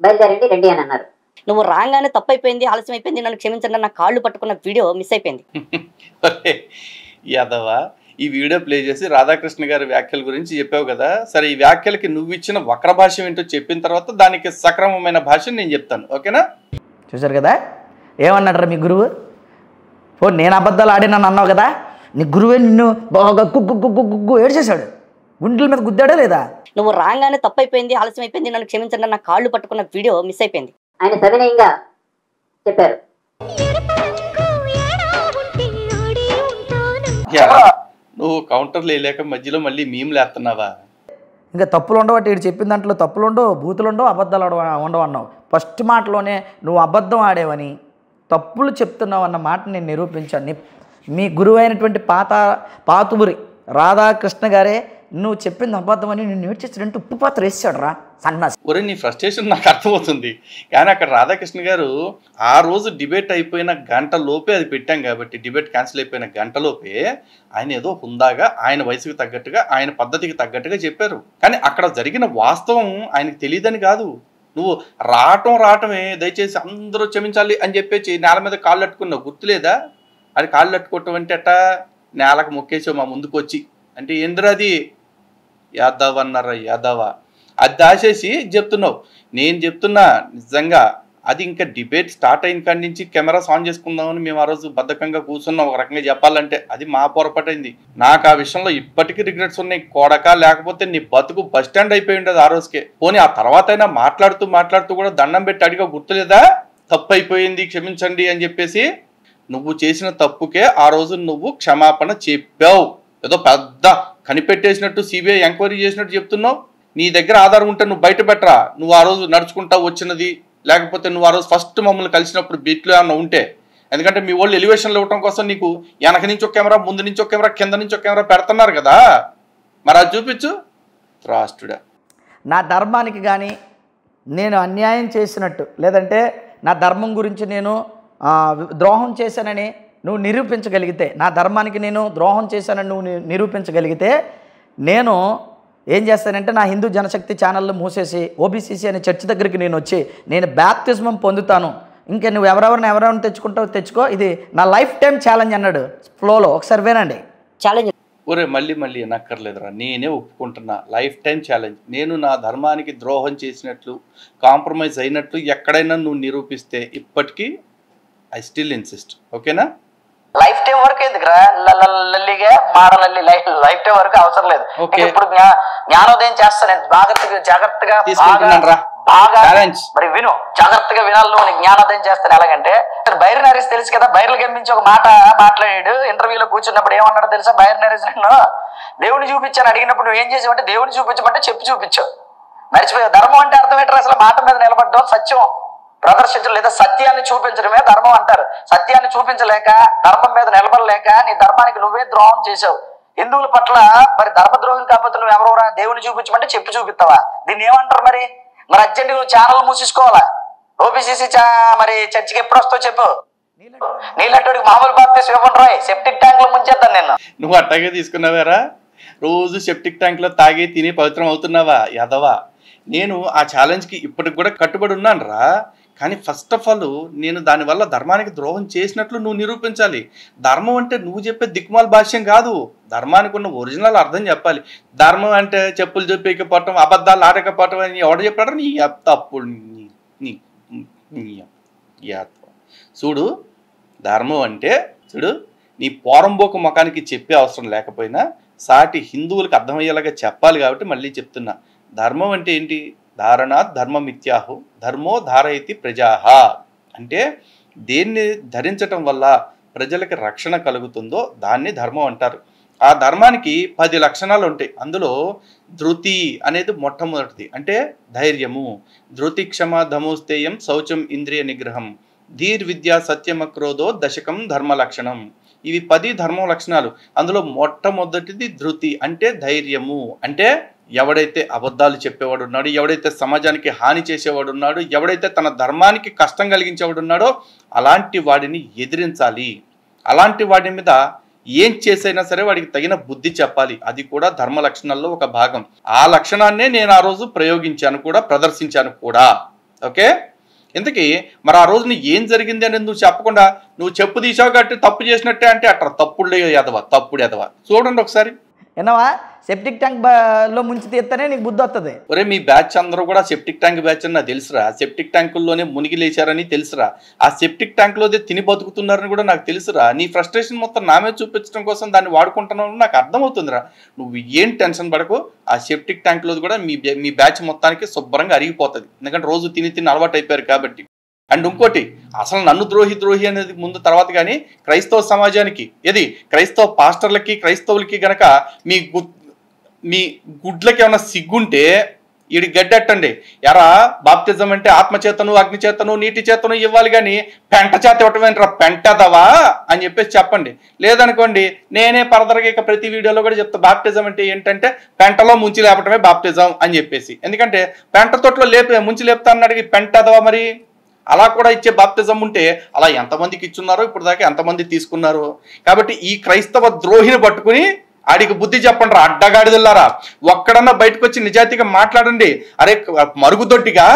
బయలుదేరండి రండి అని అన్నారు. నువ్వు రాగానే తప్పైపోయింది, ఆలస్యం అయిపోయింది, నన్ను క్షమించండి, నా కాళ్ళు పట్టుకున్న వీడియో మిస్ అయిపోయింది. యాదవా, ఈ వీడియో ప్లే చేసి రాధాకృష్ణ గారి వ్యాఖ్యల గురించి చెప్పావు కదా. సరే, ఈ వ్యాఖ్యలకి నువ్వు ఇచ్చిన వక్ర భాష్యం ఏంటో చెప్పిన తర్వాత దానికి సక్రమమైన భాషను నేను చెప్తాను, ఓకేనా? చూశారు కదా ఏమన్నాడు మీ గురువు. నేను అబద్ధాలు ఆడినాను అన్నావు కదా, నీ గురువే నిన్ను బాగా గుగ్గు ఏడ్చేశాడు, గుండెల మీద గుద్దాడా లేదా? నువ్వు రాగానే తప్పైపోయింది, ఆలస్యం అయిపోయింది, నన్ను క్షమించండి, నా కాళ్ళు పట్టుకున్న వీడియో మిస్ అయిపోయింది. ఆయన సవినయంగా చెప్పారు. నువ్వు కౌంటర్లు వేయలేక మధ్యలో మళ్ళీ మీమ్లు వేస్తున్నావా? ఇంకా తప్పులు ఉండవు, ఇటు చెప్పిన దాంట్లో తప్పులు ఉండవు, బూతులు ఉండవు, అబద్ధాలు ఉండవు అన్నావు. ఫస్ట్ మాటలోనే నువ్వు అబద్ధం ఆడేవని, తప్పులు చెప్తున్నావు అన్న మాట నేను నిరూపించాను. మీ గురువు అయినటువంటి పాతుబురి రాధాకృష్ణ గారే నువ్వు చెప్పింది అబద్ధం అని నేను నేర్చేసినట్టు ఉప్పు పాత్ర వేసాడు రా సన్నాసి. ఒరే, నీ ఫ్రస్ట్రేషన్ నాకు అర్థమవుతుంది, కానీ అక్కడ రాధాకృష్ణ గారు ఆ రోజు డిబేట్ అయిపోయిన గంట లోపే అది పెట్టాం కాబట్టి, డిబేట్ క్యాన్సిల్ అయిపోయిన గంట లోపే ఆయన ఏదో హుందాగా ఆయన వయసుకు తగ్గట్టుగా ఆయన పద్ధతికి తగ్గట్టుగా చెప్పారు. కానీ అక్కడ జరిగిన వాస్తవం ఆయనకు తెలియదని కాదు. నువ్వు రావటమే దయచేసి అందరూ క్షమించాలి అని చెప్పేసి నేల మీద కాళ్ళు అట్టుకున్నావు, గుర్తులేదా? అది కాళ్ళు అట్టుకోవటం అంటే అట్ట నేలకు మొక్కేసావు మా ముందుకు వచ్చి, అంటే ఏంద్రది యాదవ్ అన్నారా? యాదవా అది దాచేసి చెప్తున్నావు. నేను చెప్తున్నా నిజంగా అది ఇంకా డిబేట్ స్టార్ట్ అయిన కాడి నుంచి కెమెరాస్ ఆన్ చేసుకుందామని మేము ఆ రోజు బద్ధకంగా కూర్చున్నాం. ఒక రకంగా చెప్పాలంటే అది మా పొరపాటైంది. నాకు ఆ విషయంలో ఇప్పటికీ రిగ్రెట్స్ ఉన్నాయి కొడక, లేకపోతే నీ బతుకు బస్ స్టాండ్ అయిపోయి ఉండదు ఆ రోజుకే. పోనీ ఆ తర్వాత అయినా మాట్లాడుతూ కూడా దండం పెట్టి అడిగా, గుర్తులేదా? తప్పు అయిపోయింది క్షమించండి అని చెప్పేసి. నువ్వు చేసిన తప్పుకే ఆ రోజు నువ్వు క్షమాపణ చెప్పావు. ఏదో పెద్ద కనిపెట్టేసినట్టు సిబిఐ ఎంక్వైరీ చేసినట్టు చెప్తున్నావు. నీ దగ్గర ఆధారం ఉంటే నువ్వు బయట పెట్టరా. నువ్వు ఆ రోజు నడుచుకుంటా వచ్చినది, లేకపోతే నువ్వు ఆ రోజు ఫస్ట్ మమ్మల్ని కలిసినప్పుడు బీట్లో ఏమన్నా ఉంటే. ఎందుకంటే మీ వాళ్ళు ఎలివేషన్లు ఇవ్వడం కోసం నీకు వెనక నుంచి ఒక కెమెరా, ముందు నుంచి ఒక కెమెరా, కింద నుంచి ఒక కెమెరా పెడుతున్నారు కదా, మరి అది చూపించు. త్రాస్తుడా, నా ధర్మానికి కానీ నేను అన్యాయం చేసినట్టు, లేదంటే నా ధర్మం గురించి నేను ద్రోహం చేశానని నువ్వు నిరూపించగలిగితే, నా ధర్మానికి నేను ద్రోహం చేశానని నువ్వు నిరూపించగలిగితే, నేను ఏం చేస్తానంటే నా హిందూ జనశక్తి ఛానళ్ళు మూసేసి ఓబీసీసీ అనే చర్చ్ దగ్గరికి నేను వచ్చి నేను బ్యాప్తిజం పొందుతాను, ఇంకా నువ్వు ఎవరెవరిని తెచ్చుకుంటావు తెచ్చుకో, ఇది నా లైఫ్ టైం ఛాలెంజ్ అన్నాడు ఫ్లోలో. ఒకసారి వినండి. ఛాలెంజ్ ఒరే, మళ్ళీ నక్కర్లేదురా, నేనే ఒప్పుకుంటున్నా. Life time challenge. నేను నా ధర్మానికి ద్రోహం చేసినట్లు, కాంప్రమైజ్ అయినట్లు ఎక్కడైనా నువ్వు నిరూపిస్తే ఇప్పటికీ ఐ స్టిల్ ఇన్సిస్ట్, ఓకేనా? లైఫ్ టైం వరకు ఎందుకురా లల్లిగా మాడలల్లి, లైఫ్ టైం వరకు అవసరం లేదు. ఇప్పుడు జ్ఞానోదయం చేస్తాను జాగ్రత్తగా బాగా మరి విను, జాగ్రత్తగా వినాలి. నువ్వు జ్ఞానోదయం చేస్తాను. ఎలాగంటే బైర్ నరేష్ తెలుసు కదా, బైర్లు గమ్మించి ఒక మాట మాట్లాడాడు ఇంటర్వ్యూలో కూర్చున్నప్పుడు. ఏమన్నాడు తెలుసా బైర్ నరేష్? నిన్ను దేవుని చూపించాను అడిగినప్పుడు నువ్వు ఏం చేసావంటే దేవుని చూపించమంటే చెప్పి చూపించావు, మర్చిపోయావు. ధర్మం అంటే అర్థం ఏంటరా? అసలు మాట మీద నిలబడ్డావు, సత్యం ప్రదర్శించడం లేదా సత్యాన్ని చూపించడమే ధర్మం అంటారు. సత్యాన్ని చూపించలేక, ధర్మం మీద నిలబడలేక నీ ధర్మానికి నువ్వే ద్రోహం చేసావు. హిందువుల పట్ల మరి ధర్మద్రోహం కాకపోతే నువ్వు ఎవరెవరా దేవుని చూపించమంటే చెప్పి చూపిస్తావా? దీన్ని ఏమంటారు మరి? అర్జెంట్ నువ్వు ఛానల్ మూసేసుకోవాలా? ఓబీసీసీ మరి చర్చికి ఎప్పుడు వస్తావు చెప్పు. నీళ్ళటోడికి మామూలు బాప్తీసం ఇవ్వండి రాయ్, సెప్టిక్ ట్యాంక్ లో ముంచేద్దాను నిన్ను. నువ్వు అట్టాగే తీసుకున్నావారా? రోజు సెప్టిక్ ట్యాంక్ లో తాగి తిని పవిత్రం అవుతున్నావా యాదవా? నేను ఆ ఛాలెంజ్కి ఇప్పటికి కూడా కట్టుబడి ఉన్నాను రా. కానీ ఫస్ట్ ఆఫ్ ఆల్ నేను దానివల్ల ధర్మానికి ద్రోహం చేసినట్లు నువ్వు నిరూపించాలి. ధర్మం అంటే నువ్వు చెప్పే దిక్కుమాల భాష్యం కాదు, ధర్మానికి ఉన్న ఒరిజినల్ అర్థం చెప్పాలి. ధర్మం అంటే చెప్పులు చెప్పకపోవటం, అబద్ధాలు ఆడకపోవటం అని ఎవడు చెప్పాడు? నీ తప్పుడు చూడు. ధర్మం అంటే చూడు, నీ పోరంబోకు ముఖానికి చెప్పే అవసరం లేకపోయినా సాటి హిందువులకు అర్థమయ్యేలాగా చెప్పాలి కాబట్టి మళ్ళీ చెప్తున్నా. ధర్మం అంటే ఏంటి? ధారణాత్ ధర్మమిత్యాహు ధర్మో ధారయతి ప్రజాహ. అంటే దేన్ని ధరించటం వల్ల ప్రజలకు రక్షణ కలుగుతుందో దాన్ని ధర్మం అంటారు. ఆ ధర్మానికి 10 లక్షణాలు ఉంటాయి. అందులో ధృతి అనేది మొట్టమొదటిది, అంటే ధైర్యము. ధృతి క్షమ ధమోస్తేయం శౌచం ఇంద్రియ నిగ్రహం ధీర్విద్యా సత్యమక్రోధో దశకం ధర్మ లక్షణం. ఇవి 10 ధర్మ లక్షణాలు. అందులో మొట్టమొదటిది ధృతి, అంటే ధైర్యము. అంటే ఎవడైతే అబద్ధాలు చెప్పేవాడు ఉన్నాడు, ఎవడైతే సమాజానికి హాని చేసేవాడు ఉన్నాడు, ఎవడైతే తన ధర్మానికి కష్టం కలిగించేవాడు ఉన్నాడో అలాంటి వాడిని ఎదిరించాలి. అలాంటి వాడి మీద ఏం చేసైనా సరే వాడికి తగిన బుద్ధి చెప్పాలి. అది కూడా ధర్మ లక్షణాల్లో ఒక భాగం. ఆ లక్షణాన్నే నేను ఆ రోజు ప్రయోగించాను కూడా, ప్రదర్శించాను కూడా. ఓకే, ఇంతకీ మరి ఆ రోజున ఏం జరిగింది అనేది నువ్వు చెప్పకుండా నువ్వు చెప్పు తీసావు కాబట్టి తప్పు చేసినట్టే అంటే అట్లా తప్పుడు ఎదవా. చూడండి ఒకసారి. విన్నావా? సెప్టిక్ ట్యాంక్ లో ముంచి తీస్తేనే నీకు బుద్ధి వస్తుంది. ఒరే, మీ బ్యాచ్ అందరూ కూడా సెప్టిక్ ట్యాంక్ బ్యాచ్ అని నాకు తెలుసురా. సెప్టిక్ ట్యాంకుల్లోనే మునిగి లేచారని తెలుసురా. ఆ సెప్టిక్ ట్యాంక్లోదే తిని బతుకుతున్నారని కూడా నాకు తెలుసురా. నీ ఫ్రస్ట్రేషన్ మొత్తం నామే చూపించడం కోసం దాన్ని వాడుకుంటున్నావు నాకు అర్థమవుతుందిరా. నువ్వు ఏం టెన్షన్ పడకు. ఆ సెప్టిక్ ట్యాంక్లో కూడా మీ బ్యాచ్ మొత్తానికి శుభ్రంగా అరిగిపోతుంది. ఎందుకంటే రోజు తిని అలవాటు అయిపోయారు కాబట్టి. అండ్ ఇంకోటి, అసలు నన్ను ద్రోహి అనేది ముందు తర్వాత కానీ క్రైస్తవ సమాజానికి, ఏది క్రైస్తవ పాస్టర్లకి క్రైస్తవులకి గనక మీ గుడ్లకి ఏమైనా సిగ్గుంటే ఈడి గడ్డెట్టండి. ఎరా, బాప్తిజం అంటే ఆత్మచేతను అగ్నిచేతను నీటి చేతను ఇవ్వాలి, కానీ పెంట చేత ఇవ్వటమేంట్రా పెంటదవా అని చెప్పేసి చెప్పండి. లేదనుకోండి నేనే పరదరగా ఇక ప్రతి వీడియోలో కూడా చెప్తా, బాప్టిజం అంటే ఏంటంటే పెంటలో ముంచి లేపటమే బాప్టిజం అని చెప్పేసి. ఎందుకంటే పెంట తొట్లో ముంచి లేపుతా అన్నాడు, పెంటదవా మరి. అలా కూడా ఇచ్చే బాప్తిజం ఉంటే అలా ఎంతమందికి ఇచ్చున్నారో ఇప్పుడు దాకా ఎంతమంది తీసుకున్నారు. కాబట్టి ఈ క్రైస్తవ ద్రోహిని పట్టుకుని ఆడికి బుద్ధి చెప్పండి రా, అడ్డగాడిదల్లారా. ఒక్కడన్నా బయటకు వచ్చి నిజాయితీగా మాట్లాడండి. అరే, మరుగుదొడ్డిగా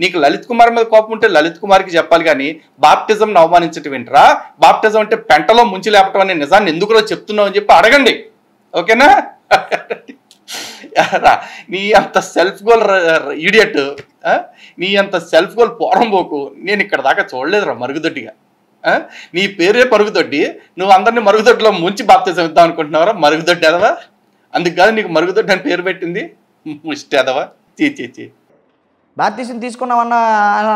నీకు లలిత్ కుమార్ మీద కోపం ఉంటే లలిత్ కుమార్కి చెప్పాలి, కానీ బాప్టిజం అవమానించటం ఏంట్రా? బాప్టిజం అంటే పెంటలో ముంచి లేపటం అనే నిజాన్ని ఎందుకులో చెప్తున్నావు అని చెప్పి అడగండి. ఓకేనా? నీ అంత సెల్ఫ్ గోల్ ఇడియట్, నీ అంత సెల్ఫ్ గోల్ పోరంబోకు నేను ఇక్కడ దాకా చూడలేదురా మరుగుదొడ్డిగా. నీ పేరే మరుగుదొడ్డి, నువ్వు అందరినీ మరుగుదొడ్డిలో ముంచి బాప్తిజం ఇద్దాం అనుకుంటున్నావరా? మరుగుదొడ్డి ఎదవా. అందుకు కాదు నీకు మరుగుదొడ్డి అని పేరు పెట్టింది, ముష్టి ఎదవా. చీ బాప్తిజం తీసుకున్నావన్నా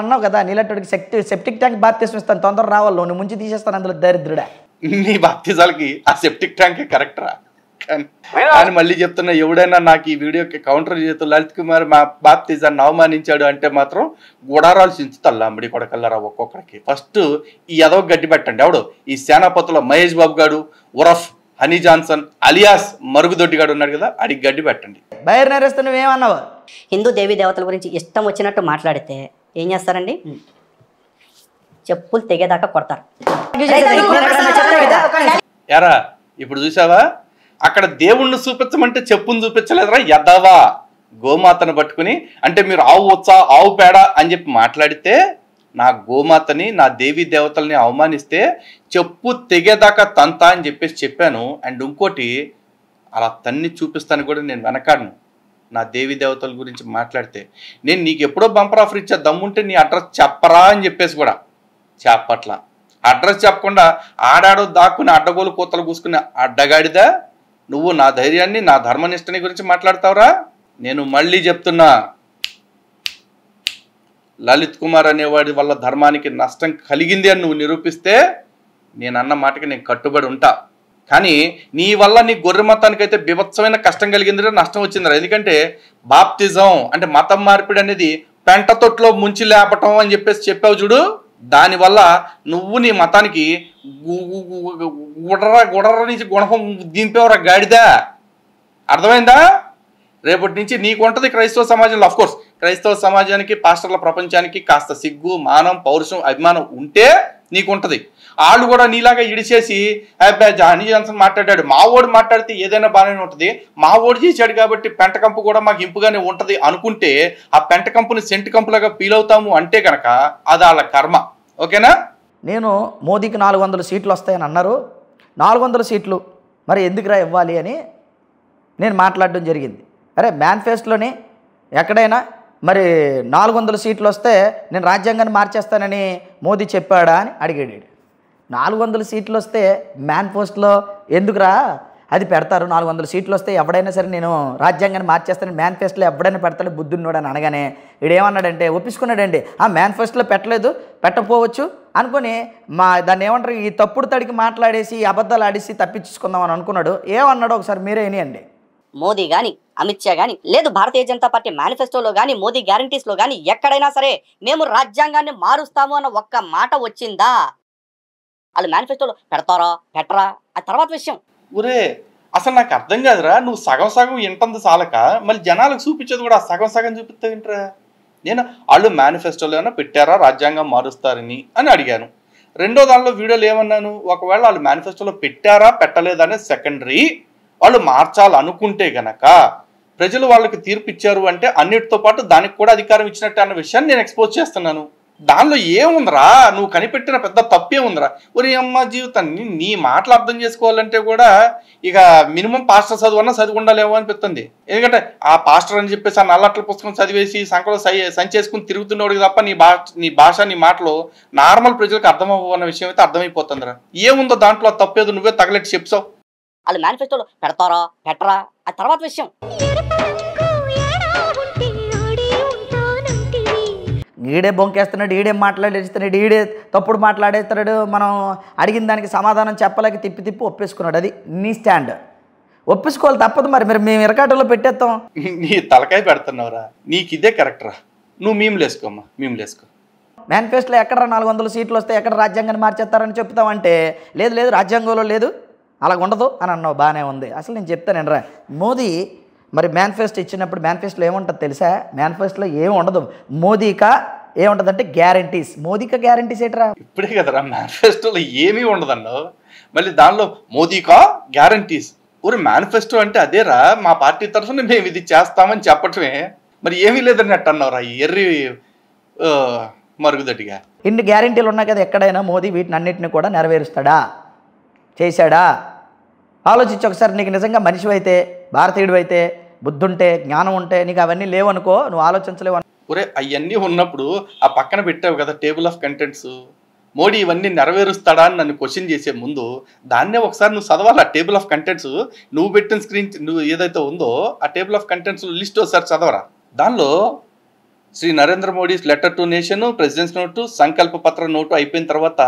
అన్నావు కదా, నీలాంటి సెప్టిక్ ట్యాంక్ బాప్తిజం ఇస్తాను, తొందర రావాలి, నువ్వు ముంచి తీసేస్తాను అందులో దరిద్రుడా. నీ బాప్తిజాలకి ఆ సెప్టిక్ ట్యాంకే కరెక్టరా. కానీ మళ్ళీ చెప్తున్నా, ఎవడైనా నాకు ఈ వీడియోకి కౌంటర్ చేస్తూ లలిత్ కుమార్ మా బాప్తిజాన్ని అవమానించాడు అంటే మాత్రం గుడారాలు చించుతారు అమ్మడి కొడకల్లారా ఒక్కొక్కడికి. ఫస్ట్ ఈ ఎదవ గడ్డి పెట్టండి. ఎవడు ఈ సేనాపతిలో మహేష్ బాబు గారు ఉరఫ్ హనీ జాన్సన్ అలియాస్ మరుగుదొడ్డిగాడు ఉన్నాడు కదా, అడిగి గడ్డి పెట్టండి. బయట నేరేస్తే నువ్వేమన్నావు? హిందూ దేవీ దేవతల గురించి ఇష్టం వచ్చినట్టు మాట్లాడితే ఏం చేస్తారండి? చెప్పులు తెగేదాకా కొడతారు. యారా, ఇప్పుడు చూసావా, అక్కడ దేవుణ్ణి చూపించమంటే చెప్పును చూపించలేదురా ఎదవా. గోమాతను పట్టుకుని అంటే మీరు ఆవు వచ్చా ఆవు పేడ అని చెప్పి మాట్లాడితే, నా గోమాతని నా దేవీ దేవతల్ని అవమానిస్తే చెప్పు తెగేదాకా తంతా అని చెప్పేసి చెప్పాను. అండ్ ఇంకోటి, అలా తన్ని చూపిస్తాను కూడా నేను వెనకాడను. నా దేవీ దేవతల గురించి మాట్లాడితే నేను నీకు ఎప్పుడో బంపర్ ఆఫర్ ఇచ్చా, దమ్ముంటే నీ అడ్రస్ చెప్పరా అని చెప్పేసి కూడా చెప్పట్లా. అడ్రస్ చెప్పకుండా ఆడాడో దాక్కుని అడ్డగోలు కూతలు కూసుకుని అడ్డగాడిదా నువ్వు నా ధైర్యాన్ని నా ధర్మనిష్టని గురించి మాట్లాడతావురా. నేను మళ్ళీ చెప్తున్నా, లలిత్ కుమార్ అనేవాడి వల్ల ధర్మానికి నష్టం కలిగింది అని నువ్వు నిరూపిస్తే నేను అన్న మాటకి నేను కట్టుబడి ఉంటా. కానీ నీ వల్ల నీ గొర్రె మతానికి అయితే బీభత్సమైన కష్టం కలిగిందిరా, నష్టం వచ్చిందిరా. ఎందుకంటే బాప్తిజం అంటే మతం మార్పిడి అనేది పెంట తొట్లో ముంచి లేపటం అని చెప్పేసి చెప్పావు చూడు, దానివల్ల నువ్వు నీ మతానికి గుడర నుంచి గుణపం దింపేవరా గాడిదా. అర్థమైందా? రేపటి నుంచి నీకు ఉంటుంది క్రైస్తవ సమాజంలో. అఫ్కోర్స్ క్రైస్తవ సమాజానికి పాస్టర్ల ప్రపంచానికి కాస్త సిగ్గు మానం పౌరుషం అభిమానం ఉంటే నీకు ఉంటుంది. వాళ్ళు కూడా నీలాగా ఇడిచేసి అబ్బాయి జానీ జాన్సన్ మాట్లాడాడు, మా ఓడు మాట్లాడితే ఏదైనా బాగానే ఉంటుంది, మా ఓడు చేశాడు కాబట్టి పెంట కంపు కూడా మాకు ఇంపుగానే ఉంటుంది అనుకుంటే ఆ పెంట కంపుని సెంటు కంపులాగా ఫీల్ అవుతాము అంటే కనుక అది వాళ్ళ కర్మ. ఓకేనా? నేను మోదీకి 400 సీట్లు వస్తాయని అన్నారు. 400 సీట్లు మరి ఎందుకురా ఇవ్వాలి అని నేను మాట్లాడడం జరిగింది. అరే మేనిఫెస్టోలోని ఎక్కడైనా మరి 400 సీట్లు వస్తే నేను రాజ్యాంగాన్ని మార్చేస్తానని మోదీ చెప్పాడా అని అడిగాడు. 400 సీట్లు వస్తే మేనిఫెస్టోలో ఎందుకురా అది పెడతారు, 400 సీట్లు వస్తే ఎవడైనా సరే నేను రాజ్యాంగాన్ని మార్చేస్తానని మేనిఫెస్టోలో ఎవడైనా పెడతాడు బుద్ధున్నోడు అని అనగానే వీడేమన్నాడంటే ఒప్పించుకున్నాడండి. ఆ మేనిఫెస్టోలో పెట్టలేదు, పెట్టకపోవచ్చు అనుకొని దాన్ని ఏమంటారు ఈ తప్పుడు తడికి మాట్లాడేసి అబద్ధాలు ఆడేసి తప్పించుకుందాం అని అనుకున్నాడు. ఏమన్నాడో ఒకసారి మీరే వినియండి. మోదీ గాని అమిత్ షా గాని లేదు భారతీయ జనతా పార్టీ మేనిఫెస్టోలో గాని మోదీ గ్యారంటీస్లో గాని ఎక్కడైనా సరే మేము రాజ్యాంగాన్ని మారుస్తాము అన్న ఒక్క మాట వచ్చిందా? వాళ్ళు మేనిఫెస్టోలో పెడతారా పెట్టరా ఆ తర్వాత విషయం. ఊరే అసలు నాకు అర్థం కాదురా, నువ్వు సగం సగం ఇంటుంది చాలక మళ్ళీ జనాలకు చూపించేది కూడా సగం సగం చూపిస్తావేంట్రా? నేను వాళ్ళు మేనిఫెస్టోలో ఏమైనా పెట్టారా రాజ్యాంగం మారుస్తారని అని అడిగాను. రెండో దానిలో వీడియోలు ఏమన్నాను, ఒకవేళ వాళ్ళు మేనిఫెస్టోలో పెట్టారా పెట్టలేదనే సెకండరీ, వాళ్ళు మార్చాలనుకుంటే గనక ప్రజలు వాళ్ళకి తీర్పు ఇచ్చారు అంటే అన్నిటితో పాటు దానికి కూడా అధికారం ఇచ్చినట్టు అన్న విషయాన్ని నేను ఎక్స్పోజ్ చేస్తున్నాను. దానిలో ఏముందిరా, నువ్వు కనిపెట్టిన పెద్ద తప్పే ఉందిరా. ఒరి అమ్మ జీవితాన్ని నీ మాటలు అర్థం చేసుకోవాలంటే కూడా ఇక మినిమం పాస్టర్ చదువన్నా చదివి ఉండాలేమో అనిపిస్తుంది. ఎందుకంటే ఆ పాస్టర్ అని చెప్పేసి ఆ నల్లట్ల పుస్తకం చదివేసి సంకలో సంచేసుకుని తిరుగుతున్నవాడికి తప్ప నీ భాష నీ మాటలు నార్మల్ ప్రజలకు అర్థమవ్వ అన్న విషయం అయితే అర్థమైపోతుందిరా. ఏముందో దాంట్లో తప్పేదో నువ్వే తగలెట్టి చెప్తావు. వాళ్ళు మేనిఫెస్టోలో పెడతారా పెట్టరా ఆ తర్వాత విషయం. ఈడే బొంకేస్తున్నాడు, ఈడే మాట్లాడేస్తున్నాడు, ఈడే తప్పుడు మాట్లాడేస్తున్నాడు, మనం అడిగిన దానికి సమాధానం చెప్పలేక తిప్పి ఒప్పేసుకున్నాడు. అది నీ స్టాండ్, ఒప్పేసుకోవాలి తప్పదు. మరి మేము ఇరకాటలో పెట్టేస్తాం. నీ తలకాయ పెడుతున్నావురా, నీకు ఇదే కరెక్టరా. నువ్వు మేము లేసుకోమ్మా, మేము లేసుకో. మేనిఫెస్టోలో ఎక్కడ 400 సీట్లు వస్తే ఎక్కడ రాజ్యాంగాన్ని మార్చేస్తారని చెప్తామంటే లేదు రాజ్యాంగంలో లేదు అలాగ ఉండదు అని అన్నావు. బాగానే ఉంది. అసలు నేను చెప్తానండి మోదీ మరి మేనిఫెస్టో ఇచ్చినప్పుడు మేనిఫెస్టోలో ఏముంటుంది తెలుసా? మేనిఫెస్టోలో ఏమి ఉండదు. మోదీకా ఏముంటుందంటే గ్యారంటీస్. మోదీకా గ్యారంటీస్ ఏంట్రా? ఇప్పుడే కదరా మేనిఫెస్టోలో ఏమీ ఉండదన్నావు, మళ్ళీ దానిలో మోదీకా గ్యారంటీస్. ఊరి మేనిఫెస్టో అంటే అదేరా, మా పార్టీ తరఫున మేము ఇది చేస్తామని చెప్పటమే. మరి ఏమీ లేదన్నట్టు అన్నావురా ఎర్రి మరుగుదొడ్డిగా. ఇన్ని గ్యారంటీలు ఉన్నాయి కదా, ఎక్కడైనా మోదీ వీటిని అన్నింటినీ కూడా నెరవేరుస్తాడా, చేశాడా? ఆలోచించి ఒకసారి. నీకు నిజంగా మనిషి అయితే, భారతీయుడు అయితే, బుద్ధుంటే, జ్ఞానం ఉంటే నీకు అవన్నీ లేవనుకో, నువ్వు ఆలోచించలేవు. ఒరే అవన్నీ ఉన్నప్పుడు ఆ పక్కన పెట్టావు కదా టేబుల్ ఆఫ్ కంటెంట్స్, మోడీ ఇవన్నీ నెరవేరుస్తాడా అని నన్ను క్వశ్చన్ చేసే ముందు దాన్నే ఒకసారి నువ్వు చదవాలి. ఆ టేబుల్ ఆఫ్ కంటెంట్స్ నువ్వు పెట్టిన స్క్రీన్ నువ్వు ఏదైతే ఉందో ఆ టేబుల్ ఆఫ్ కంటెంట్స్ లిస్ట్ ఒకసారి చదవరా. దానిలో Shri Narendra Modi's letter to nation, president's note, Sankalp Patra note అయిపోయిన తర్వాత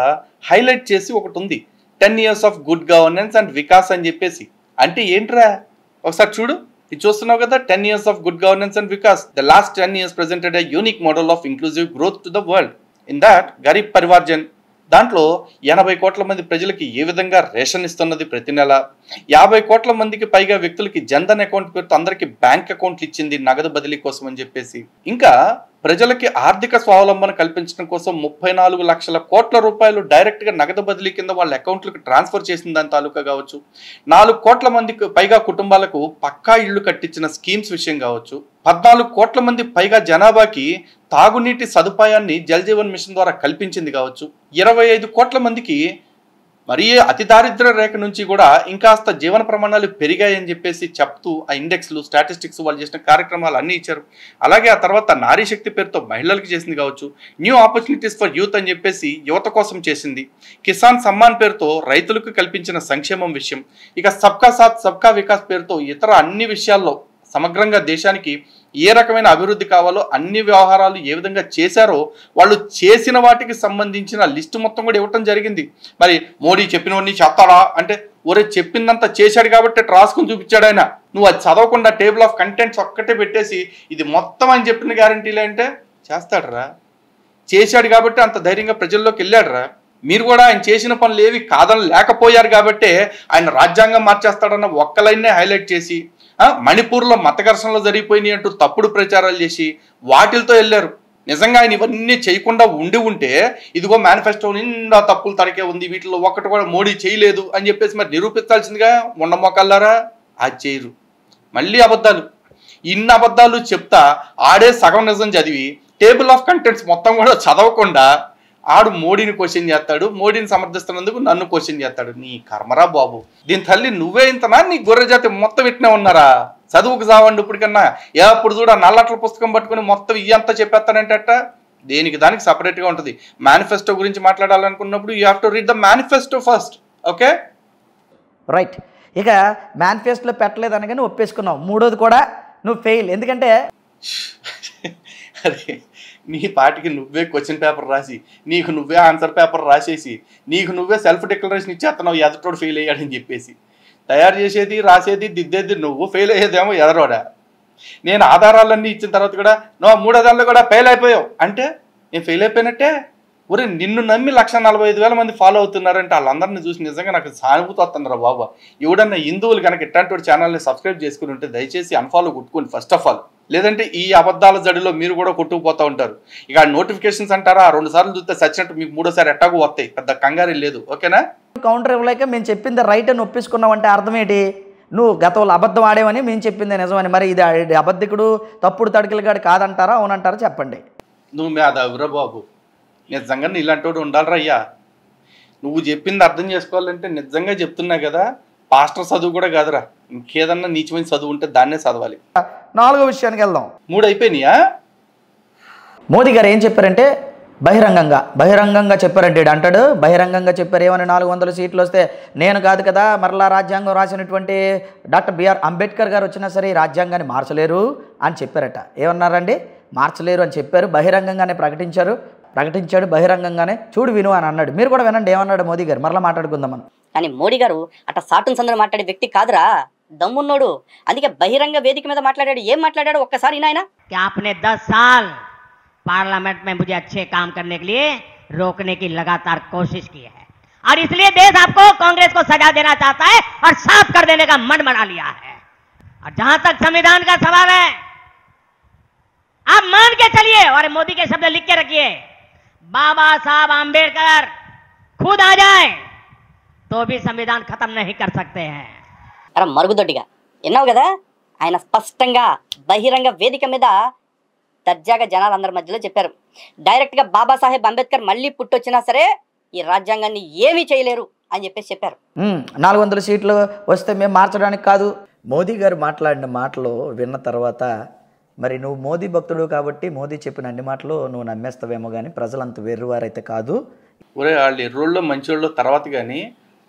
హైలైట్ చేసి ఒకటి ఉంది, 10 years of good governance and Vikas అని చెప్పేసి. అంటే ఏంట్రా ఒకసారి చూడు, ఇది చూస్తున్నావు కదా, 10 years of good governance and Vikas. The last 10 years presented a unique model of inclusive growth to the world. In that Garib Parivar Jan, దాంట్లో 80 కోట్ల మంది ప్రజలకి ఏ విధంగా రేషన్ ఇస్తున్నది ప్రతి నెల, 50 కోట్ల మందికి పైగా వ్యక్తులకి జన్ధన్ అకౌంట్ పేరుతో అందరికి బ్యాంక్ అకౌంట్లు ఇచ్చింది నగదు బదిలీ కోసం అని చెప్పేసి. ఇంకా ప్రజలకి ఆర్థిక స్వావలంబన కల్పించడం కోసం 34 లక్షల కోట్ల రూపాయలు డైరెక్ట్ గా నగదు బదిలీ కింద వాళ్ళ అకౌంట్లకు ట్రాన్స్ఫర్ చేసిన దాని తాలూకా కావచ్చు, 4 కోట్ల మందికి పైగా కుటుంబాలకు పక్కా ఇళ్లు కట్టించిన స్కీమ్స్ విషయం కావచ్చు, 14 కోట్ల మంది పైగా జనాభాకి తాగునీటి సదుపాయాన్ని జల్ జీవన్ మిషన్ ద్వారా కల్పించింది కావచ్చు, 25 కోట్ల మందికి మరీ అతి దారిద్ర్య రేఖ నుంచి కూడా ఇంకాస్త జీవన ప్రమాణాలు పెరిగాయని చెప్పేసి చెప్తూ ఆ ఇండెక్స్లు, స్టాటిస్టిక్స్ వాళ్ళు చేసిన కార్యక్రమాలు అన్నీ ఇచ్చారు. అలాగే ఆ తర్వాత నారీ శక్తి పేరుతో మహిళలకు చేసింది కావచ్చు, న్యూ ఆపర్చునిటీస్ ఫర్ యూత్ అని చెప్పేసి యువత కోసం చేసింది, కిసాన్ సమ్మాన్ పేరుతో రైతులకు కల్పించిన సంక్షేమం విషయం, ఇక సబ్కా సాత్ సబ్కా వికాస్ పేరుతో ఇతర అన్ని విషయాల్లో సమగ్రంగా దేశానికి ఏ రకమైన అభివృద్ధి కావాలో అన్ని వ్యవహారాలు ఏ విధంగా చేశారో వాళ్ళు చేసిన వాటికి సంబంధించిన లిస్టు మొత్తం కూడా ఇవ్వటం జరిగింది. మరి మోడీ చెప్పినవన్నీ చేస్తాడా అంటే, ఒరే చెప్పిందంతా చేశాడు కాబట్టి రాసుకుని చూపించాడు ఆయన. నువ్వు అది చదవకుండా టేబుల్ ఆఫ్ కంటెంట్స్ ఒక్కటే పెట్టేసి ఇది మొత్తం అని చెప్పిన గ్యారంటీలే అంటే చేస్తాడరా. చేశాడు కాబట్టి అంత ధైర్యంగా ప్రజల్లోకి వెళ్ళాడరా. మీరు కూడా ఆయన చేసిన పనులు ఏవి కాదని లేకపోయారు కాబట్టి ఆయన రాజ్యాంగం మార్చేస్తాడన్న ఒక్క లైన్నే హైలైట్ చేసి, మణిపూర్లో మత ఘర్షణలు జరిగిపోయినాయి అంటూ తప్పుడు ప్రచారాలు చేసి వాటిలతో వెళ్ళారు. నిజంగా ఆయన ఇవన్నీ చేయకుండా ఉంటే ఇదిగో మేనిఫెస్టో నిండా తప్పులు తడకే ఉంది, వీటిలో ఒక్కటి కూడా మోడీ చేయలేదు అని చెప్పేసి మరి నిరూపించాల్సిందిగా మొక్కల్లారా. అది చేయరు, మళ్ళీ అబద్ధాలు. ఇన్ని అబద్ధాలు చెప్తా ఆడే సగం నిజం చదివి టేబుల్ ఆఫ్ కంటెంట్స్ మొత్తం కూడా చదవకుండా ఆడు మోడీని క్వశ్చన్ చేస్తాడు, మోడీని సమర్థిస్తున్నందుకు నన్ను క్వశ్చన్ చేస్తాడు. నీ కర్మరా బాబు, దీని తల్లి నువ్వే ఇంతనా, నీ గొర్రె జాతి మొత్తం ఇట్నే ఉన్నారా? చదువుకు చావండి ఇప్పటికన్నా. ఎప్పుడు చూడ నల్లట్ల పుస్తకం పట్టుకుని మొత్తం ఇదంతా చెప్పేస్తానంటే దేనికి దానికి సపరేట్గా ఉంటుంది. మేనిఫెస్టో గురించి మాట్లాడాలనుకున్నప్పుడు you have to read the manifesto first. Okay right. ఇక మేనిఫెస్టోలో పెట్టలేదు అనగానే ఒప్పేసుకున్నావు. మూడోది కూడా నువ్వు ఫెయిల్. ఎందుకంటే అరే నీ పాటికి నువ్వే క్వశ్చన్ పేపర్ రాసి, నీకు నువ్వే ఆన్సర్ పేపర్ రాసేసి, నీకు నువ్వే సెల్ఫ్ డిక్లరేషన్ ఇచ్చేస్తున్నావు ఎదటోడు ఫెయిల్ అయ్యాడని చెప్పేసి. తయారు చేసేది, రాసేది, దిద్దేది నువ్వు, ఫెయిల్ అయ్యేదేమో ఎదరోడా. నేను ఆధారాలన్నీ ఇచ్చిన తర్వాత కూడా నువ్వు 3 దానిలో కూడా ఫెయిల్ అయిపోయావు అంటే నేను ఫెయిల్ అయిపోయినట్టే. ఒరే నిన్ను నమ్మి 1,45,000 మంది ఫాలో అవుతున్నారంటే వాళ్ళందరినీ చూసి నిజంగా నాకు సానుభూతి వస్తుందిరా బాబా. ఎవడన్నా హిందువులు కనుక ఇట్లాంటి ఛానల్ని సబ్స్క్రైబ్ చేసుకుని ఉంటే దయచేసి అన్ఫాలో కొట్టుకోండి ఫస్ట్ ఆఫ్ ఆల్. లేదంటే ఈ అబద్ధాల జడిలో మీరు కూడా కొట్టుకుపోతూ ఉంటారు. ఇక నోటిఫికేషన్స్ అంటారా 2 సార్లు చూస్తే సచ్చినట్టు మీకు 3వ సారి ఎట్టాకు వస్తాయి, పెద్ద కంగారు లేదు. ఓకేనా? కౌంటర్ ఇవ్వలేక మేము చెప్పింది రైట్ అని ఒప్పించుకున్నావు అంటే అర్థం ఏంటి? నువ్వు గతంలో అబద్ధం ఆడేవని మేము చెప్పింది నిజమని. మరి ఇది అబద్ధికుడు తప్పుడు తడికిలగాడు కాదంటారా అవునంటారా చెప్పండి. నువ్వు మీద ఎవరా బాబు, నిజంగా ఇలాంటి వాడు ఉండాలిరా అయ్యా. నువ్వు చెప్పింది అర్థం చేసుకోవాలంటే నిజంగా చెప్తున్నా కదా, పాస్టర్ చదువు కూడా కాదురా, ఇంకేదన్నా నీచమైన చదువు ఉంటే దాన్నే చదవాలి. 4వ విషయానికి వెళ్దాం. 3 అయిపోయినాయా? మోదీ గారు ఏం చెప్పారంటే బహిరంగంగా చెప్పారంటే అంటాడు. బహిరంగంగా చెప్పారు ఏమని? 400 సీట్లు వస్తే నేను కాదు కదా, మరలా రాజ్యాంగం రాసినటువంటి డాక్టర్ బిఆర్ అంబేద్కర్ గారు వచ్చినా సరే ఈ రాజ్యాంగాన్ని మార్చలేరు అని చెప్పారట. ఏమన్నారండి? మార్చలేరు అని చెప్పారు. బహిరంగంగానే ప్రకటించాడు బహిరంగంగానే. చూడు విను అని అన్నాడు. మీరు కూడా వినండి ఏమన్నాడు మోదీ గారు, మరలా మాట్లాడుకుందాం మనం. కానీ మోడీ గారు అట్లా సాటున్ సందరు మాట్లాడే వ్యక్తి కాదురా, దమ్మున్నోడు. అందుకే బహిరంగ వేదిక మీద మాట్లాడాడు. ఏం మాట్లాడాడు ఒక్కసారి నాయన. आपने 10 साल पार्लियामेंट में मुझे अच्छे काम करने के लिए रोकने की लगातार कोशिश की है और इसलिए देश आपको कांग्रेस को सजा देना चाहता है और साफ कर देने का मन बना लिया है। और जहां तक संविधान का सवाल है, आप मान के चलिए और मोदी के शब्द लिख के रखिए, बाबा साहब आंबेडकर खुद आ जाए तो भी संविधान खत्म नहीं कर सकते हैं। అరే మరుగుదొడ్డిగా విన్నావు కదా, ఆయన స్పష్టంగా బహిరంగ వేదిక మీద దర్జాగా జనాలందరి మధ్యలో చెప్పారు. డైరెక్ట్గా బాబాసాహెబ్ అంబేద్కర్ మళ్ళీ పుట్టొచ్చినా సరే ఈ రాజ్యాంగాన్ని ఏమీ చేయలేరు అని చెప్పేసి చెప్పారు. 400 సీట్లు వస్తే మేము మార్చడానికి కాదు. మోదీ గారు మాట్లాడిన మాటలు విన్న తర్వాత మరి నువ్వు మోదీ భక్తుడు కాబట్టి మోదీ చెప్పిన అన్ని మాటలు నువ్వు నమ్మేస్తావేమో కానీ ప్రజలంత వెర్రువారైతే కాదు. ఒరే వాళ్ళు ఎర్రోళ్ళు మంచోళ్ళు తర్వాత కానీ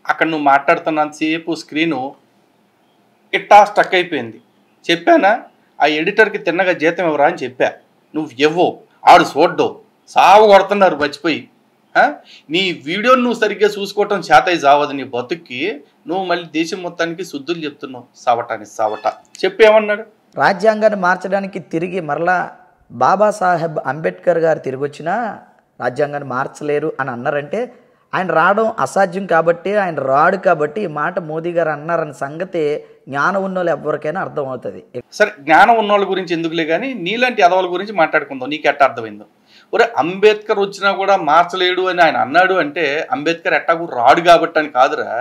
అక్కడ నువ్వు మాట్లాడుతున్నంతసేపు స్క్రీను ఇట్టా స్టక్ అయిపోయింది. చెప్పానా ఆ ఎడిటర్కి తిన్నగా జీతం ఇవ్వరా అని చెప్పా. నువ్వు ఇవ్వో, ఆడు చూడ్డో, సాగు కొడుతున్నారు మర్చిపోయి. నీ వీడియోని నువ్వు సరిగ్గా చూసుకోవటం చేతయి జావదు నీ బతుక్కి. నువ్వు మళ్ళీ దేశం మొత్తానికి శుద్ధులు చెప్తున్నావు. సావట చెప్పు ఏమన్నాడు? రాజ్యాంగాన్ని మార్చడానికి తిరిగి మరలా బాబాసాహెబ్ అంబేద్కర్ గారు తిరిగి వచ్చినా రాజ్యాంగాన్ని మార్చలేరు అని అన్నారంటే ఆయన రావడం అసాధ్యం కాబట్టి, ఆయన రాడు కాబట్టి ఈ మాట మోదీ గారు అన్నారన్న సంగతి జ్ఞానం ఉన్నోళ్ళు ఎవరికైనా అర్థమవుతుంది. సరే జ్ఞానం ఉన్నోళ్ళ గురించి ఎందుకులే కానీ నీలాంటి అదవుల గురించి మాట్లాడుకుందాం. నీకు ఎట్ట అర్థమైందో? ఒరే అంబేద్కర్ వచ్చినా కూడా మార్చలేడు అని ఆయన అన్నాడు అంటే అంబేద్కర్ ఎట్టాకు రాడు కాబట్టి అని కాదురా,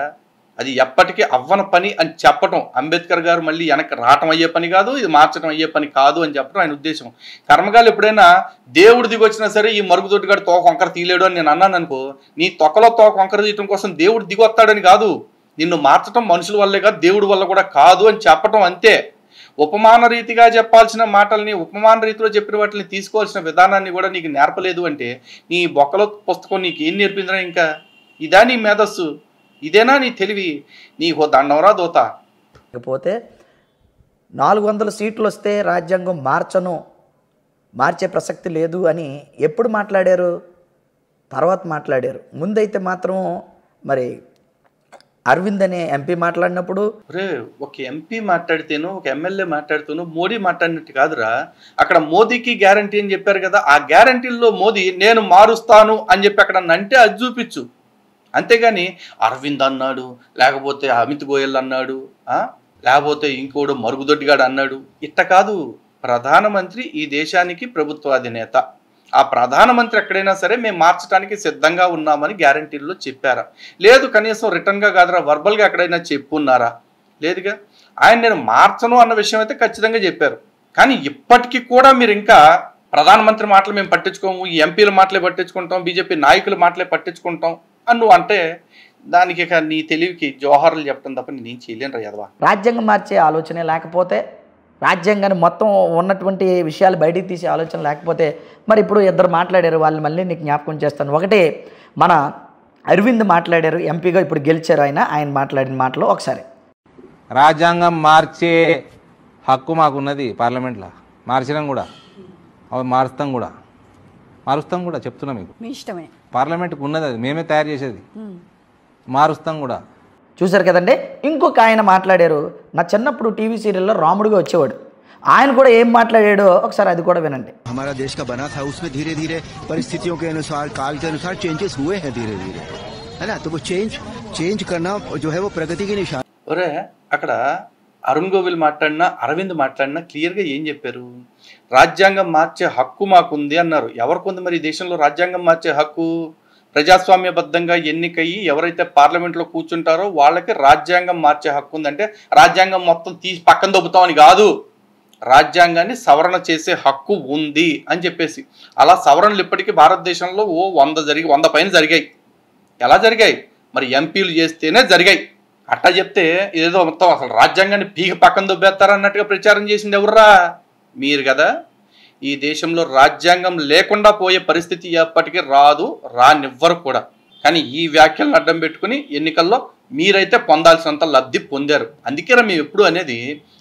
అది ఎప్పటికీ అవ్వన పని అని చెప్పటం. అంబేద్కర్ గారు మళ్ళీ వెనక్కి రావటం అయ్యే పని కాదు, ఇది మార్చడం అయ్యే పని కాదు అని చెప్పడం ఆయన ఉద్దేశం. కర్మగాలు ఎప్పుడైనా దేవుడు దిగొచ్చినా సరే ఈ మరుగుదొడ్డిగాడు తోక వంకర తీయలేడు అని నేను అన్నాను అనుకో, నీ తొక్కలో తోక వంకర తీయటం కోసం దేవుడు దిగొస్తాడని కాదు, నిన్ను మార్చడం మనుషుల వల్లే కాదు దేవుడి వల్ల కూడా కాదు అని చెప్పటం అంతే. ఉపమాన రీతిగా చెప్పాల్సిన మాటల్ని ఉపమాన రీతిలో చెప్పిన వాటిని తీసుకోవాల్సిన విధానాన్ని కూడా నీకు నేర్పలేదు అంటే నీ బొక్కలో పుస్తకం నీకు ఏం నేర్పిందిరా? ఇంకా ఇదా నీ మేధస్సు? ఇదేనా నీ తెలివి? నీకు దండంరా దోత. లేకపోతే 400 సీట్లు వస్తే రాజ్యాంగం మార్చే ప్రసక్తి లేదు అని ఎప్పుడు మాట్లాడారు? తర్వాత మాట్లాడారు. ముందైతే మాత్రం మరి అరవింద్ అనే ఎంపీ మాట్లాడినప్పుడు ఒక ఎంపీ మాట్లాడితేనో ఒక ఎమ్మెల్యే మాట్లాడితేనో మోడీ మాట్లాడినట్టు కాదురా. అక్కడ మోదీకి గ్యారంటీ అని చెప్పారు కదా, ఆ గ్యారంటీల్లో మోదీ నేను మారుస్తాను అని చెప్పి అక్కడ అంటే అది చూపించు. అంతేగాని అరవింద్ అన్నాడు, లేకపోతే అమిత్ గోయల్ అన్నాడు, లేకపోతే ఇంకోడు మరుగుదొడ్డిగాడు అన్నాడు, ఇట్ట కాదు. ప్రధానమంత్రి ఈ దేశానికి ప్రభుత్వాధినేత. ఆ ప్రధానమంత్రి ఎక్కడైనా సరే మేము మార్చడానికి సిద్ధంగా ఉన్నామని గ్యారంటీల్లో చెప్పారా? లేదు, కనీసం రిటర్న్గా కాదురా వర్బల్గా ఎక్కడైనా చెప్పున్నారా? లేదుగా. ఆయన నేను మార్చను అన్న విషయం అయితే ఖచ్చితంగా చెప్పారు. కానీ ఇప్పటికీ కూడా మీరు ఇంకా ప్రధానమంత్రి మాటలు మేము పట్టించుకోము, ఈ ఎంపీల మాటలే పట్టించుకుంటాం, బీజేపీ నాయకుల మాటలే పట్టించుకుంటాం అని నువ్వు అంటే దానికి ఇక నీ తెలివికి జోహార్లు చెప్పడం తప్ప నేను చేయలేను రా యాదవా. రాజ్యాంగం మార్చే ఆలోచనే లేకపోతే, రాజ్యాంగాన్ని మొత్తం ఉన్నటువంటి విషయాలు బయటికి తీసే ఆలోచన లేకపోతే మరి ఇప్పుడు ఇద్దరు మాట్లాడారు, వాళ్ళు మళ్ళీ నీకు జ్ఞాపకం చేస్తాను. ఒకటి మన అరవింద్ మాట్లాడారు, ఎంపీగా ఇప్పుడు గెలిచారు ఆయన మాట్లాడిన మాటలు ఒకసారి. రాజ్యాంగం మార్చే హక్కు మాకున్నది పార్లమెంట్లో, మార్చడం కూడా మారుస్తాం కూడా చెప్తున్నా మీకు. పార్లమెంట్కి ఉన్నది, అది మేమే తయారు చేసేది, మారుస్తాం కూడా. చూశారు కదండి. ఇంకొక ఆయన మాట్లాడారు, నా చిన్నప్పుడు టీవీ సీరియల్లో రాముడిగా వచ్చేవాడు, ఆయన కూడా ఏం మాట్లాడాడో ఒకసారి అది కూడా వినండి. हमारा देश का बना था, उसमें धीरे धीरे परिस्थितियों के अनुसार, काल के अनुसार चेंजेस हुए हैं धीरे धीरे, है ना. तो वो चेंज करना जो है वो प्रगति की निशानी. ఒరే అక్కడ అరుణ్ గోవిల్ మాట్లాడినా అరవింద్ మాట్లాడినా క్లియర్గా ఏం చెప్పారు? రాజ్యాంగం మార్చే హక్కు మాకుంది అన్నారు. ఎవరికుంది మరి ఈ దేశంలో రాజ్యాంగం మార్చే హక్కు? ప్రజాస్వామ్యబద్ధంగా ఎన్నికయ్యి ఎవరైతే పార్లమెంట్లో కూర్చుంటారో వాళ్ళకి రాజ్యాంగం మార్చే హక్కు ఉందంటే రాజ్యాంగం మొత్తం తీసి పక్కన దొబ్బుతామని కాదు, రాజ్యాంగాన్ని సవరణ చేసే హక్కు ఉంది అని చెప్పేసి. అలా సవరణలు ఇప్పటికీ భారతదేశంలో 100 పైన జరిగాయి. ఎలా జరిగాయి? మరి ఎంపీలు చేస్తేనే జరిగాయి. అట్టా చెప్తే ఏదో మొత్తం అసలు రాజ్యాంగాన్ని పీక పక్కన దొబ్బేస్తారన్నట్టుగా ప్రచారం చేసింది ఎవర్రా? మీరు కదా. ఈ దేశంలో రాజ్యాంగం లేకుండా పోయే పరిస్థితి ఎప్పటికీ రాదు, రానివ్వరు కూడా. కానీ ఈ వ్యాఖ్యలను అడ్డం పెట్టుకుని ఎన్నికల్లో మీరైతే పొందాల్సినంత లబ్ధి పొందారు. అందుకేనా మేము ఎప్పుడు అనేది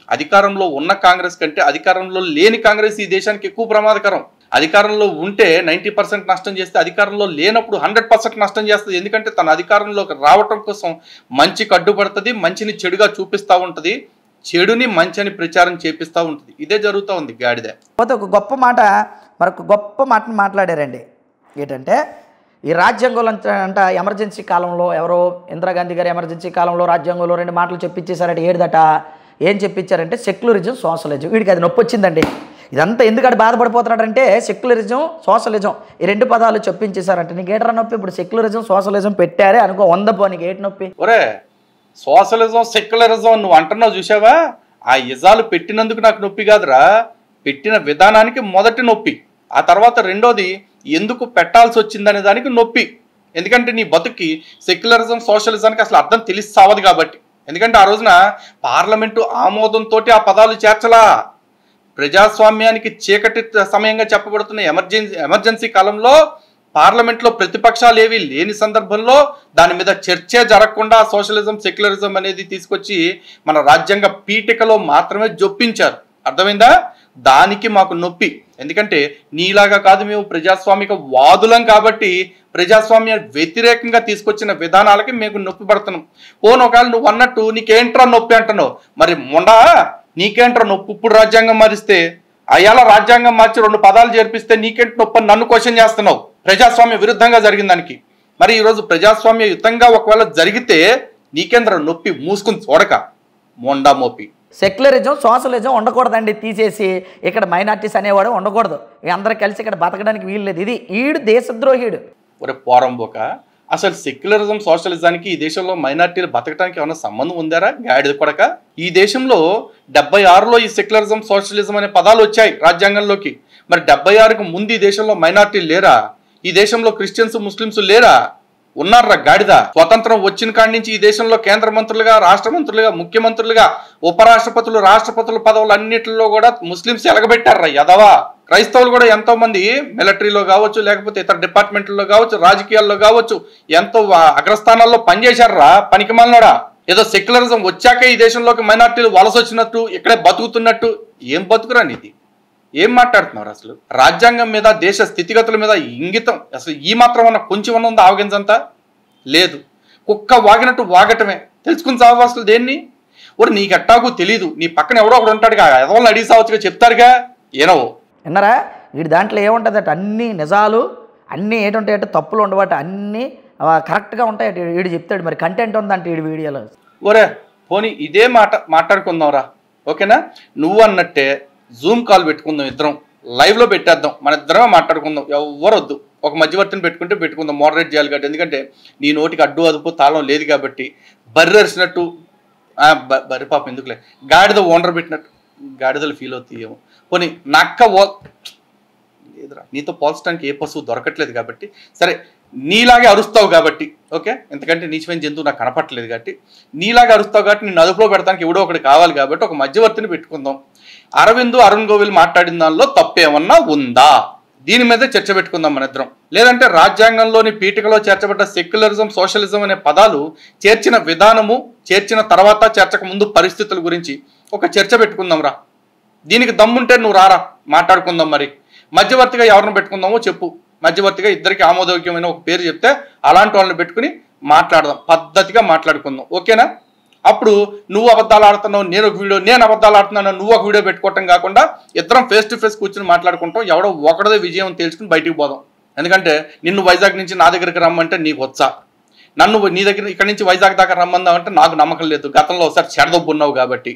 అధికారంలో ఉన్న కాంగ్రెస్ కంటే అధికారంలో లేని కాంగ్రెస్ ఈ దేశానికి ఎక్కువ ప్రమాదకరం. అధికారంలో ఉంటే 90% నష్టం చేస్తే అధికారంలో లేనప్పుడు 100% నష్టం చేస్తుంది. ఎందుకంటే తన అధికారంలోకి రావటం కోసం మంచికి అడ్డుపడుతుంది, మంచిని చెడుగా చూపిస్తూ ఉంటుంది, చెడుని మంచి అని ప్రచారం చేపిస్తూ ఉంటుంది. ఇదే జరుగుతూ ఉంది గాడిద. ఒక గొప్ప మాట, మరొక గొప్ప మాటను మాట్లాడారండి. ఏంటంటే ఈ రాజ్యాంగంలో అంట ఎమర్జెన్సీ కాలంలో ఎవరో ఇందిరాగాంధీ గారు ఎమర్జెన్సీ కాలంలో రాజ్యాంగంలో 2 మాటలు చెప్పించేశారంటే ఏడుదట. ఏం చెప్పించారంటే సెక్యులరిజం, సోషలిజం. వీడికి అది నొప్పి వచ్చిందండి. ఇదంతా ఎందుకంటే బాధపడిపోతున్నాడంటే సెక్యులరిజం, సోషలిజం ఈ 2 పదాలు చెప్పించేశారంటే నీకు ఏటరా నొప్పి? ఇప్పుడు సెక్యులరిజం, సోషలిజం పెట్టారే అనుకో, 100 పోనీకి ఏటి నొప్పి? ఒరే సోషలిజం, సెక్యులరిజం నువ్వు అంటున్నావు చూసావా, ఆ ఇజాలు పెట్టినందుకు నాకు నొప్పి కాదురా, పెట్టిన విధానానికి మొదటి నొప్పి. ఆ తర్వాత రెండోది ఎందుకు పెట్టాల్సి వచ్చిందనే దానికి నొప్పి. ఎందుకంటే నీ బతుక్కి సెక్యులరిజం, సోషలిజానికి అసలు అర్థం తెలిసి సావదు కాబట్టి. ఎందుకంటే ఆ రోజున పార్లమెంటు ఆమోదంతో ఆ పదాలు చేర్చలా. ప్రజాస్వామ్యానికి చీకటి సమయంగా చెప్పబడుతున్న ఎమర్జెన్సీ కాలంలో పార్లమెంట్లో ప్రతిపక్షాలు ఏవి లేని సందర్భంలో దాని మీద చర్చే జరగకుండా సోషలిజం, సెక్యులరిజం అనేది తీసుకొచ్చి మన రాజ్యాంగ పీఠికలో మాత్రమే జొప్పించారు. అర్థమైందా? దానికి మాకు నొప్పి. ఎందుకంటే నీలాగా కాదు, మేము ప్రజాస్వామిక వాదులం కాబట్టి ప్రజాస్వామ్య వ్యతిరేకంగా తీసుకొచ్చిన విధానాలకి మేము నొప్పి పడుతున్నాం. పోను ఒకవేళ నువ్వు అన్నట్టు నీకేంట్రా నొప్పి అంటున్నావు, మరి మొండా నీకేంట్రా నొప్పి? ఇప్పుడు రాజ్యాంగం మారిస్తే అయ్యాల రాజ్యాంగం మార్చి 2 పదాలు చేర్పిస్తే నీకేంటి నొప్పి నన్ను క్వశ్చన్ చేస్తున్నావు ప్రజాస్వామ్య విరుద్ధంగా జరిగిన దానికి. మరి ఈరోజు ప్రజాస్వామ్య యుద్ధంగా ఒకవేళ జరిగితే నీకేంద్ర నొప్పి? మూసుకుని చూడక మొండా మోపి. సెక్యులరిజం, సోషలిజం ఉండకూడదండి, తీసేసి ఇక్కడ మైనార్టీస్ అనేవాడు ఉండకూడదు, అందరూ కలిసి ఇక్కడ బతకడానికి వీలు లేదు. ఇది ఈడు దేశద్రోహీడు. ఒరే పోరంబోక, అసలు సెక్యులరిజం, సోషలిజానికి ఈ దేశంలో మైనార్టీలు బతకడానికి ఏమైనా సంబంధం ఉందారా? గాడిద కొడక. ఈ దేశంలో 76లో ఈ సెక్యులరిజం, సోషలిజం అనే పదాలు వచ్చాయి రాజ్యాంగంలోకి. మరి 76కు ముందు ఈ దేశంలో మైనార్టీలు లేరా? ఈ దేశంలో క్రిస్టియన్స్, ముస్లిమ్స్ లేరా? ఉన్నారా గాడిద? స్వతంత్రం వచ్చిన కాడి నుంచి ఈ దేశంలో కేంద్ర మంత్రులుగా, రాష్ట్ర మంత్రులుగా, ముఖ్యమంత్రులుగా, ఉపరాష్ట్రపతులు, రాష్ట్రపతుల పదవులు అన్నింటిలో కూడా ముస్లిమ్స్ ఎలగబెట్టారా యదవా? క్రైస్తవులు కూడా ఎంతో మంది మిలిటరీలో కావచ్చు, లేకపోతే ఇతర డిపార్ట్మెంట్లో కావచ్చు, రాజకీయాల్లో కావచ్చు ఎంతో అగ్రస్థానాల్లో పనిచేశారా పనికిమాలినోడా? ఏదో సెక్యులరిజం వచ్చాకే ఈ దేశంలోకి మైనార్టీలు వలస వచ్చినట్టు, ఇక్కడే బతుకుతున్నట్టు. ఏం బతుకురా నీది? ఏం మాట్లాడుతున్నారు అసలు? రాజ్యాంగం మీద, దేశ స్థితిగతుల మీద ఇంగితం అసలు ఈ మాత్రం అన్న కొంచెం ఉందా? ఆవగించంతా లేదు. కుక్క వాగినట్టు వాగటమే. తెలుసుకుని సాగు అసలు దేన్ని? ఒరు నీకు ఎట్టాకు తెలీదు, నీ పక్కన ఎవడో ఒకడు ఉంటాడుగా, ఎవరిని అడిగి సావచ్చుగా చెప్తారుగా. ఏనో విన్నారా? వీడి దాంట్లో ఏముంటుందట, అన్ని నిజాలు, అన్నీ ఏంటంటే తప్పులు ఉండబట్ట, అన్నీ కరెక్ట్గా ఉంటాయి వీడు చెప్తాడు. మరి కంటెంట్ ఉందంటే వీడి వీడియోలో. ఒరే పోనీ ఇదే మాట్లాడుకుందాంరా, ఓకేనా? నువ్వు అన్నట్టే జూమ్ కాల్ పెట్టుకుందాం ఇద్దరం. లైవ్లో పెట్టేద్దాం, మన ఇద్దరమే మాట్లాడుకుందాం, ఎవరు వద్దు. ఒక మధ్యవర్తిని పెట్టుకుంటే పెట్టుకుందాం, మోడరేట్ చేయాలి కాబట్టి. ఎందుకంటే నీ నోటికి అడ్డు అదుపు తాళం లేదు కాబట్టి. బర్రె అరిసినట్టు బర్రె పాపం ఎందుకులే, గాడిద ఓనర్ పెట్టినట్టు గాడిదలు ఫీల్ అవుతాయేమో. పోనీ నక్క లేదురా, నీతో పోల్చడానికి ఏ పశువు దొరకట్లేదు కాబట్టి సరే, నీలాగే అరుస్తావు కాబట్టి ఓకే, ఎందుకంటే నీచమైన జంతువు నాకు కనపట్టలేదు కాబట్టి నీలాగే అరుస్తావు కాబట్టి నేను అదుపులో పెడతానికి ఎవడో ఒకటి కావాలి కాబట్టి ఒక మధ్యవర్తిని పెట్టుకుందాం. అరవింద్ అరుణ్ గోవిల్ మాట్లాడిన దానిలో తప్పేమన్నా ఉందా, దీని మీద చర్చ పెట్టుకుందాం మన ఇద్దరం. లేదంటే రాజ్యాంగంలోని పీఠికలో చేర్చబడ్డ సెక్యులరిజం, సోషలిజం అనే పదాలు చేర్చిన విధానము, చేర్చిన తర్వాత చేర్చక ముందు పరిస్థితుల గురించి ఒక చర్చ పెట్టుకుందాం రా. దీనికి దమ్ముంటే నువ్వు రారా, మాట్లాడుకుందాం. మరి మధ్యవర్తిగా ఎవరిని పెట్టుకుందామో చెప్పు. మధ్యవర్తిగా ఇద్దరికి ఆమోదయోగ్యమైన ఒక పేరు చెప్తే అలాంటి వాళ్ళని పెట్టుకుని మాట్లాడదాం, పద్ధతిగా మాట్లాడుకుందాం, ఓకేనా? అప్పుడు నువ్వు అబద్ధాలు ఆడుతున్నావు, నేను ఒక వీడియో, నేను అబద్ధాలు ఆడుతున్నాను, నువ్వు ఒక వీడియో పెట్టుకోవటం కాకుండా ఇద్దరం ఫేస్ టు ఫేస్ కూర్చొని మాట్లాడుకుంటాం. ఎవడో ఒకటిదే విజయం తెలుసుకుని బయటికి పోదాం. ఎందుకంటే నిన్ను వైజాగ్ నుంచి నా దగ్గరికి రమ్మంటే నీకు వచ్చా, నన్ను నీ దగ్గర ఇక్కడి నుంచి వైజాగ్ దాకా రమ్మందామంటే నాకు నమ్మకం లేదు. గతంలో ఒకసారి చెడదొబ్బున్నావు కాబట్టి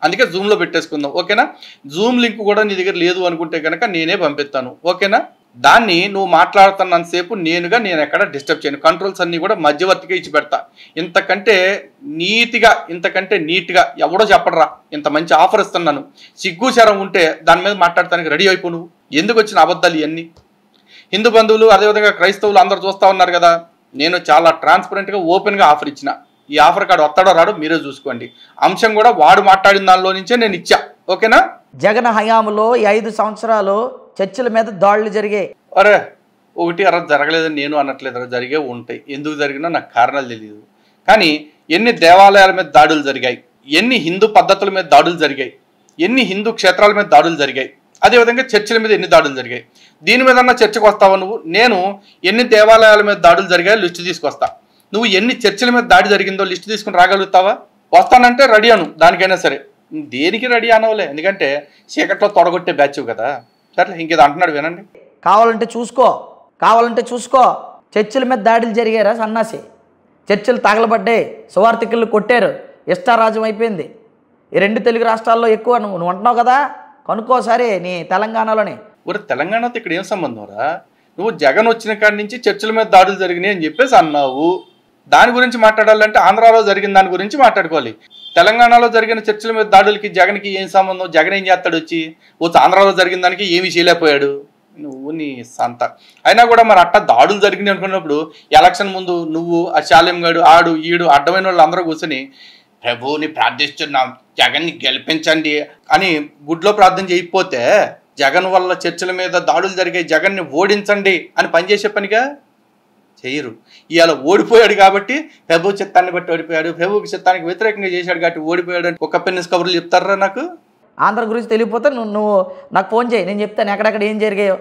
అందుకే జూమ్లో పెట్టేసుకుందాం, ఓకేనా? జూమ్ లింక్ కూడా నీ దగ్గర లేదు అనుకుంటే కనుక నేనే పంపిస్తాను, ఓకేనా? దాన్ని నువ్వు మాట్లాడుతున్నంతసేపు నేను ఎక్కడ డిస్టర్బ్ చేయను. కంట్రోల్స్ అన్నీ కూడా మధ్యవర్తిగా ఇచ్చి పెడతా. ఇంతకంటే నీతిగా, ఇంతకంటే నీట్గా ఎవడో చెప్పడరా. ఇంత మంచి ఆఫర్ ఇస్తున్నాను, సిగ్గుచరం ఉంటే దాని మీద మాట్లాడటానికి రెడీ అయిపో. నువ్వు ఎందుకు వచ్చిన అబద్ధాలు ఇవన్నీ? హిందూ బంధువులు అదేవిధంగా క్రైస్తవులు అందరూ చూస్తూ ఉన్నారు కదా, నేను చాలా ట్రాన్స్పరెంట్గా ఓపెన్గా ఆఫర్ ఇచ్చిన. ఈ ఆఫర్ కార్డు వస్తాడో రాడో మీరే చూసుకోండి. అంశం కూడా వాడు మాట్లాడిన దానిలో నుంచే నేను ఇచ్చా, ఓకేనా? జగన్ హయాంలో ఈ 5 సంవత్సరాలు చర్చిల మీద దాడులు జరిగాయి. అరే ఒకటి అర జరగలేదని నేను అనట్లేదు, అలా జరిగే ఉంటాయి. ఎందుకు జరిగినా నాకు కారణాలు తెలియదు. కానీ ఎన్ని దేవాలయాల మీద దాడులు జరిగాయి, ఎన్ని హిందూ పద్ధతుల మీద దాడులు జరిగాయి, ఎన్ని హిందూ క్షేత్రాల మీద దాడులు జరిగాయి, అదేవిధంగా చర్చిల మీద ఎన్ని దాడులు జరిగాయి, దీని మీద చర్చకు వస్తావా నువ్వు? నేను ఎన్ని దేవాలయాల మీద దాడులు జరిగాయో లిస్టు తీసుకొస్తా. నువ్వు ఎన్ని చర్చిల మీద దాడి జరిగిందో లిస్టు తీసుకుని రాగలుగుతావా? వస్తానంటే రెడీ అను, దానికైనా సరే. దేనికి రెడీ అనవులే, ఎందుకంటే చీకట్లో తొడగొట్టే బ్యాచ్ కదా. సరే ఇంకేదో అంటున్నాడు వినండి. కావాలంటే చూసుకో చర్చిల మీద దాడులు జరిగారా సన్నాసి? చర్చిలు తగలబడ్డాయి, సువార్థికులు కొట్టారు, ఇష్టారాజ్యం అయిపోయింది. ఈ 2 తెలుగు రాష్ట్రాల్లో ఎక్కువ నువ్వు అంటున్నావు కదా, కనుక్కోసారి నీ తెలంగాణలోనే. ఊరు తెలంగాణతో ఇక్కడ ఏం సంబంధం రా? నువ్వు జగన్ వచ్చిన కాడి నుంచి చర్చిల మీద దాడులు జరిగినాయి అని చెప్పేసి అన్నావు. దాని గురించి మాట్లాడాలంటే ఆంధ్రాలో జరిగిన దాని గురించి మాట్లాడుకోవాలి. తెలంగాణలో జరిగిన చర్చిల మీద దాడులకి జగన్కి ఏం సంబంధం? జగన్ ఏం చేస్తాడు వచ్చి? ఆంధ్రాలో జరిగిన దానికి ఏమీ చేయలేకపోయాడు. నువ్వు నీ సంత అయినా కూడా మరి అట్ట దాడులు జరిగినాయి అనుకున్నప్పుడు ఎలక్షన్ ముందు నువ్వు ఆ శాలెం గాడు ఆడు ఈడు అడ్డమైన వాళ్ళు అందరూ కూర్చొని ప్రభువుని ప్రార్థిస్తున్నాం, జగన్ని గెలిపించండి అని గుడ్లో ప్రార్థన చేయకపోతే జగన్ వల్ల చర్చిల మీద దాడులు జరిగాయి, జగన్ని ఓడించండి అని పనిచేసే పనిగా చేయరు. ఇవాళ ఓడిపోయాడు కాబట్టి ప్రభు చిత్తాన్ని బట్టి ఓడిపోయాడు, ప్రభుకి చిత్తానికి వ్యతిరేకంగా చేశాడు కాబట్టి ఓడిపోయాడు అని ఒక పెన్నిస్ కబుర్లు చెప్తారా? నాకు ఆంధ్ర గురించి తెలియకపోతే నువ్వు నాకు ఫోన్ చేయి, నేను చెప్తాను ఎక్కడెక్కడ ఏం జరిగాయో.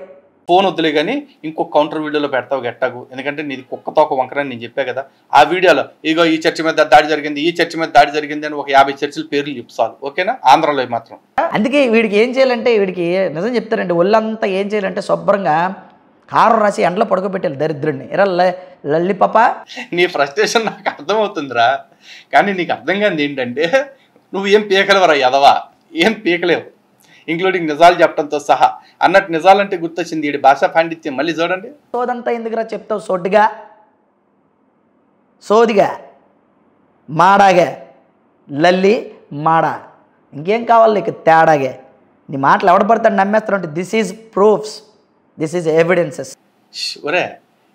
ఫోన్ వద్దులే కానీ ఇంకొక కౌంటర్ వీడియోలో పెడతావు గట్టాకు, ఎందుకంటే నీది కుక్కతో ఒక వంకరని నేను చెప్పా కదా. ఆ వీడియోలో ఇగో ఈ చర్చి మీద దాడి జరిగింది, ఈ చర్చి మీద దాడి జరిగింది అని ఒక 50 చర్చిల పేర్లు చెప్తాను, ఓకేనా? ఆంధ్రలో మాత్రం. అందుకే వీడికి ఏం చేయాలంటే, వీడికి నిజం చెప్తారండి, ఒళ్ళంతా ఏం చేయాలంటే శుభ్రంగా కారం రాసి ఎండలో పడుకోబెట్టాలి దరిద్రుడిని. ఎరా లల్లి పాప, నీ ఫ్రస్ట్రేషన్ నాకు అర్థమవుతుందిరా, కానీ నీకు అర్థం కాదు ఏంటంటే నువ్వు ఏం పీకలేవరా ఎదవా, ఏం పీకలేవు, ఇంక్లూడింగ్ నిజాలు చెప్పడంతో సహా. అన్నట్టు నిజాలంటే గుర్తొచ్చింది ఈ భాషా పాండిత్యం. మళ్ళీ చూడండి, సోదంతా ఎందుకురా చెప్తావు? సోదిగా మాడాగా లల్లి మాడా, ఇంకేం కావాలి నీకు తేడాగా? నీ మాటలు ఎవడ పడతాడు నమ్మేస్తారంటే this is proofs, this is evidences. ఒరే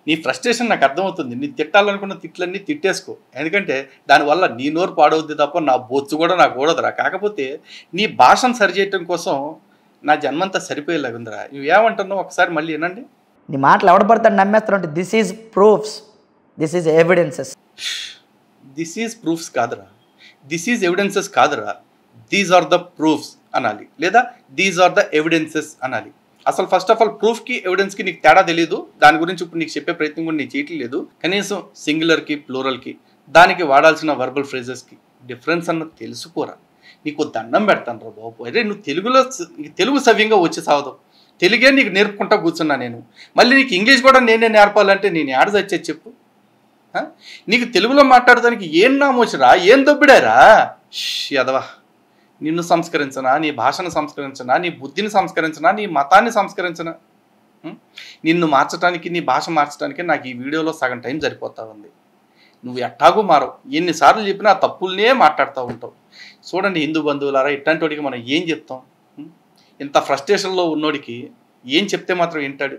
నీ ఫ్రస్ట్రేషన్ నాకు అర్థమవుతుంది. నీ తిట్టాలనుకున్న తిట్లన్నీ తిట్టేసుకో, ఎందుకంటే దానివల్ల నీ నోరు పాడవుద్ది తప్ప నా బొచ్చు కూడా నాకు ఓడదురా. కాకపోతే నీ భాషను సరిచేయటం కోసం నా జన్మంతా సరిపోయేలాగుందిరా. నువ్వేమంటున్నావు ఒకసారి మళ్ళీ వినండి. నీ మాటలు ఎవడ పడతాడు నమ్మేస్తారంటే this is proofs, this is evidences. This is proofs కాదురా, దిస్ ఈజ్ ఎవిడెన్సెస్ కాదురా, దీస్ ఆర్ ద ప్రూఫ్స్ అనాలి, లేదా దీస్ ఆర్ ద ఎవిడెన్సెస్ అనాలి. అసలు ఫస్ట్ ఆఫ్ ఆల్ ప్రూఫ్కి ఎవిడెన్స్కి నీకు తేడా తెలియదు. దాని గురించి ఇప్పుడు నీకు చెప్పే ప్రయత్నం కూడా నీకు చేయట్లేదు. కనీసం సింగులర్కి ప్లూరల్కి దానికి వాడాల్సిన వర్బల్ ఫ్రేజెస్కి డిఫరెన్స్ అన్నది తెలుసుకోరా. నీకు దండం పెడతాను రా బాబు. అరే నువ్వు తెలుగు సవ్యంగా వచ్చి సావదు, తెలుగే నీకు నేర్పుకుంటా కూర్చున్నా నేను. మళ్ళీ నీకు ఇంగ్లీష్ కూడా నేనే నేర్పాలంటే నేను ఏడ చచ్చేది చెప్పు? నీకు తెలుగులో మాట్లాడడానికి ఏం నామోచరా, ఏం దొబ్బిడారా? యదవా నిన్ను సంస్కరించనా, నీ భాషను సంస్కరించనా, నీ బుద్ధిని సంస్కరించనా, నీ మతాన్ని సంస్కరించనా? నిన్ను మార్చడానికి, నీ భాష మార్చడానికి నాకు ఈ వీడియోలో సగం టైం సరిపోతా ఉంది. నువ్వు ఎట్టాగూ మారవు. ఎన్నిసార్లు చెప్పినా ఆ తప్పులనే మాట్లాడుతూ ఉంటావు. చూడండి హిందూ బంధువులారా, ఇట్లాంటి వాడికి మనం ఏం చెప్తాం? ఇంత ఫ్రస్ట్రేషన్లో ఉన్నోడికి ఏం చెప్తే మాత్రం వింటాడు?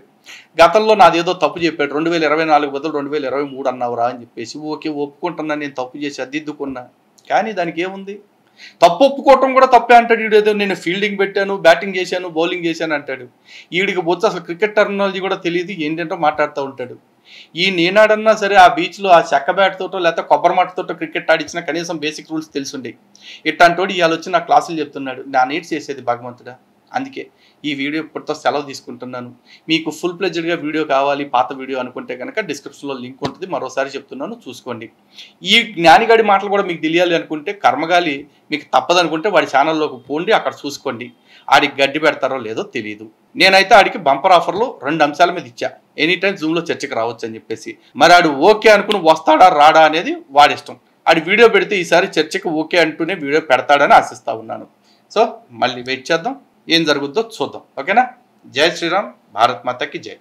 గతంలో నాదేదో తప్పు చెప్పాడు, 2024 బదులు 2023 అన్నావురా అని చెప్పేసి, ఓకే ఒప్పుకుంటున్నా, నేను తప్పు చేసి అద్దిద్దుకున్నా. కానీ దానికి ఏముంది? తప్పు ఒప్పుకోవటం కూడా తప్పే అంటాడు. వీడేదో నేను ఫీల్డింగ్ పెట్టాను, బ్యాటింగ్ చేశాను, బౌలింగ్ చేశాను అంటాడు. వీడికి బొచ్చు అసలు క్రికెట్ టెర్మినాలజీ కూడా తెలియదు, ఏంటంటో మాట్లాడుతూ ఉంటాడు. ఈ నేనాడన్నా సరే ఆ బీచ్లో ఆ చెక్క బ్యాట్ తోటో లేకపోతే కొబ్బరి మట్టతోటో క్రికెట్ ఆడించినా కనీసం బేసిక్ రూల్స్ తెలిసిండే. ఇట్లాంటోడు ఇవాళ వచ్చి నా క్లాసులు చెప్తున్నాడు. నా నీడ్స్ చేసేది భగవంతుడా. అందుకే ఈ వీడియో ఇప్పటితో సెలవు తీసుకుంటున్నాను. మీకు ఫుల్ ప్లెజ్డ్గా వీడియో కావాలి, పాత వీడియో అనుకుంటే కనుక డిస్క్రిప్షన్లో లింక్ ఉంటుంది. మరోసారి చెప్తున్నాను, చూసుకోండి. ఈ జ్ఞానిగాడి మాటలు కూడా మీకు తెలియాలి అనుకుంటే, కర్మగాలి మీకు తప్పదనుకుంటే వాడి ఛానల్లోకి పోండి, అక్కడ చూసుకోండి. ఆడికి గడ్డి పెడతారో లేదో తెలియదు. నేనైతే ఆడికి బంపర్ ఆఫర్లు 2 అంశాల మీద ఇచ్చా. ఎనీ టైం జూమ్లో చర్చకి రావచ్చు అని చెప్పేసి. మరి ఆడు ఓకే అనుకుని వస్తాడా రాడా అనేది వాడిష్టం. ఆడి వీడియో పెడితే ఈసారి చర్చకి ఓకే అంటూనే వీడియో పెడతాడని ఆశిస్తా ఉన్నాను. సో మళ్ళీ వెయిట్ చేద్దాం, ఏం జరుగుద్దో చూద్దాం. ఓకేనా? జై శ్రీరామ్, భారత్ మాతాకి జై.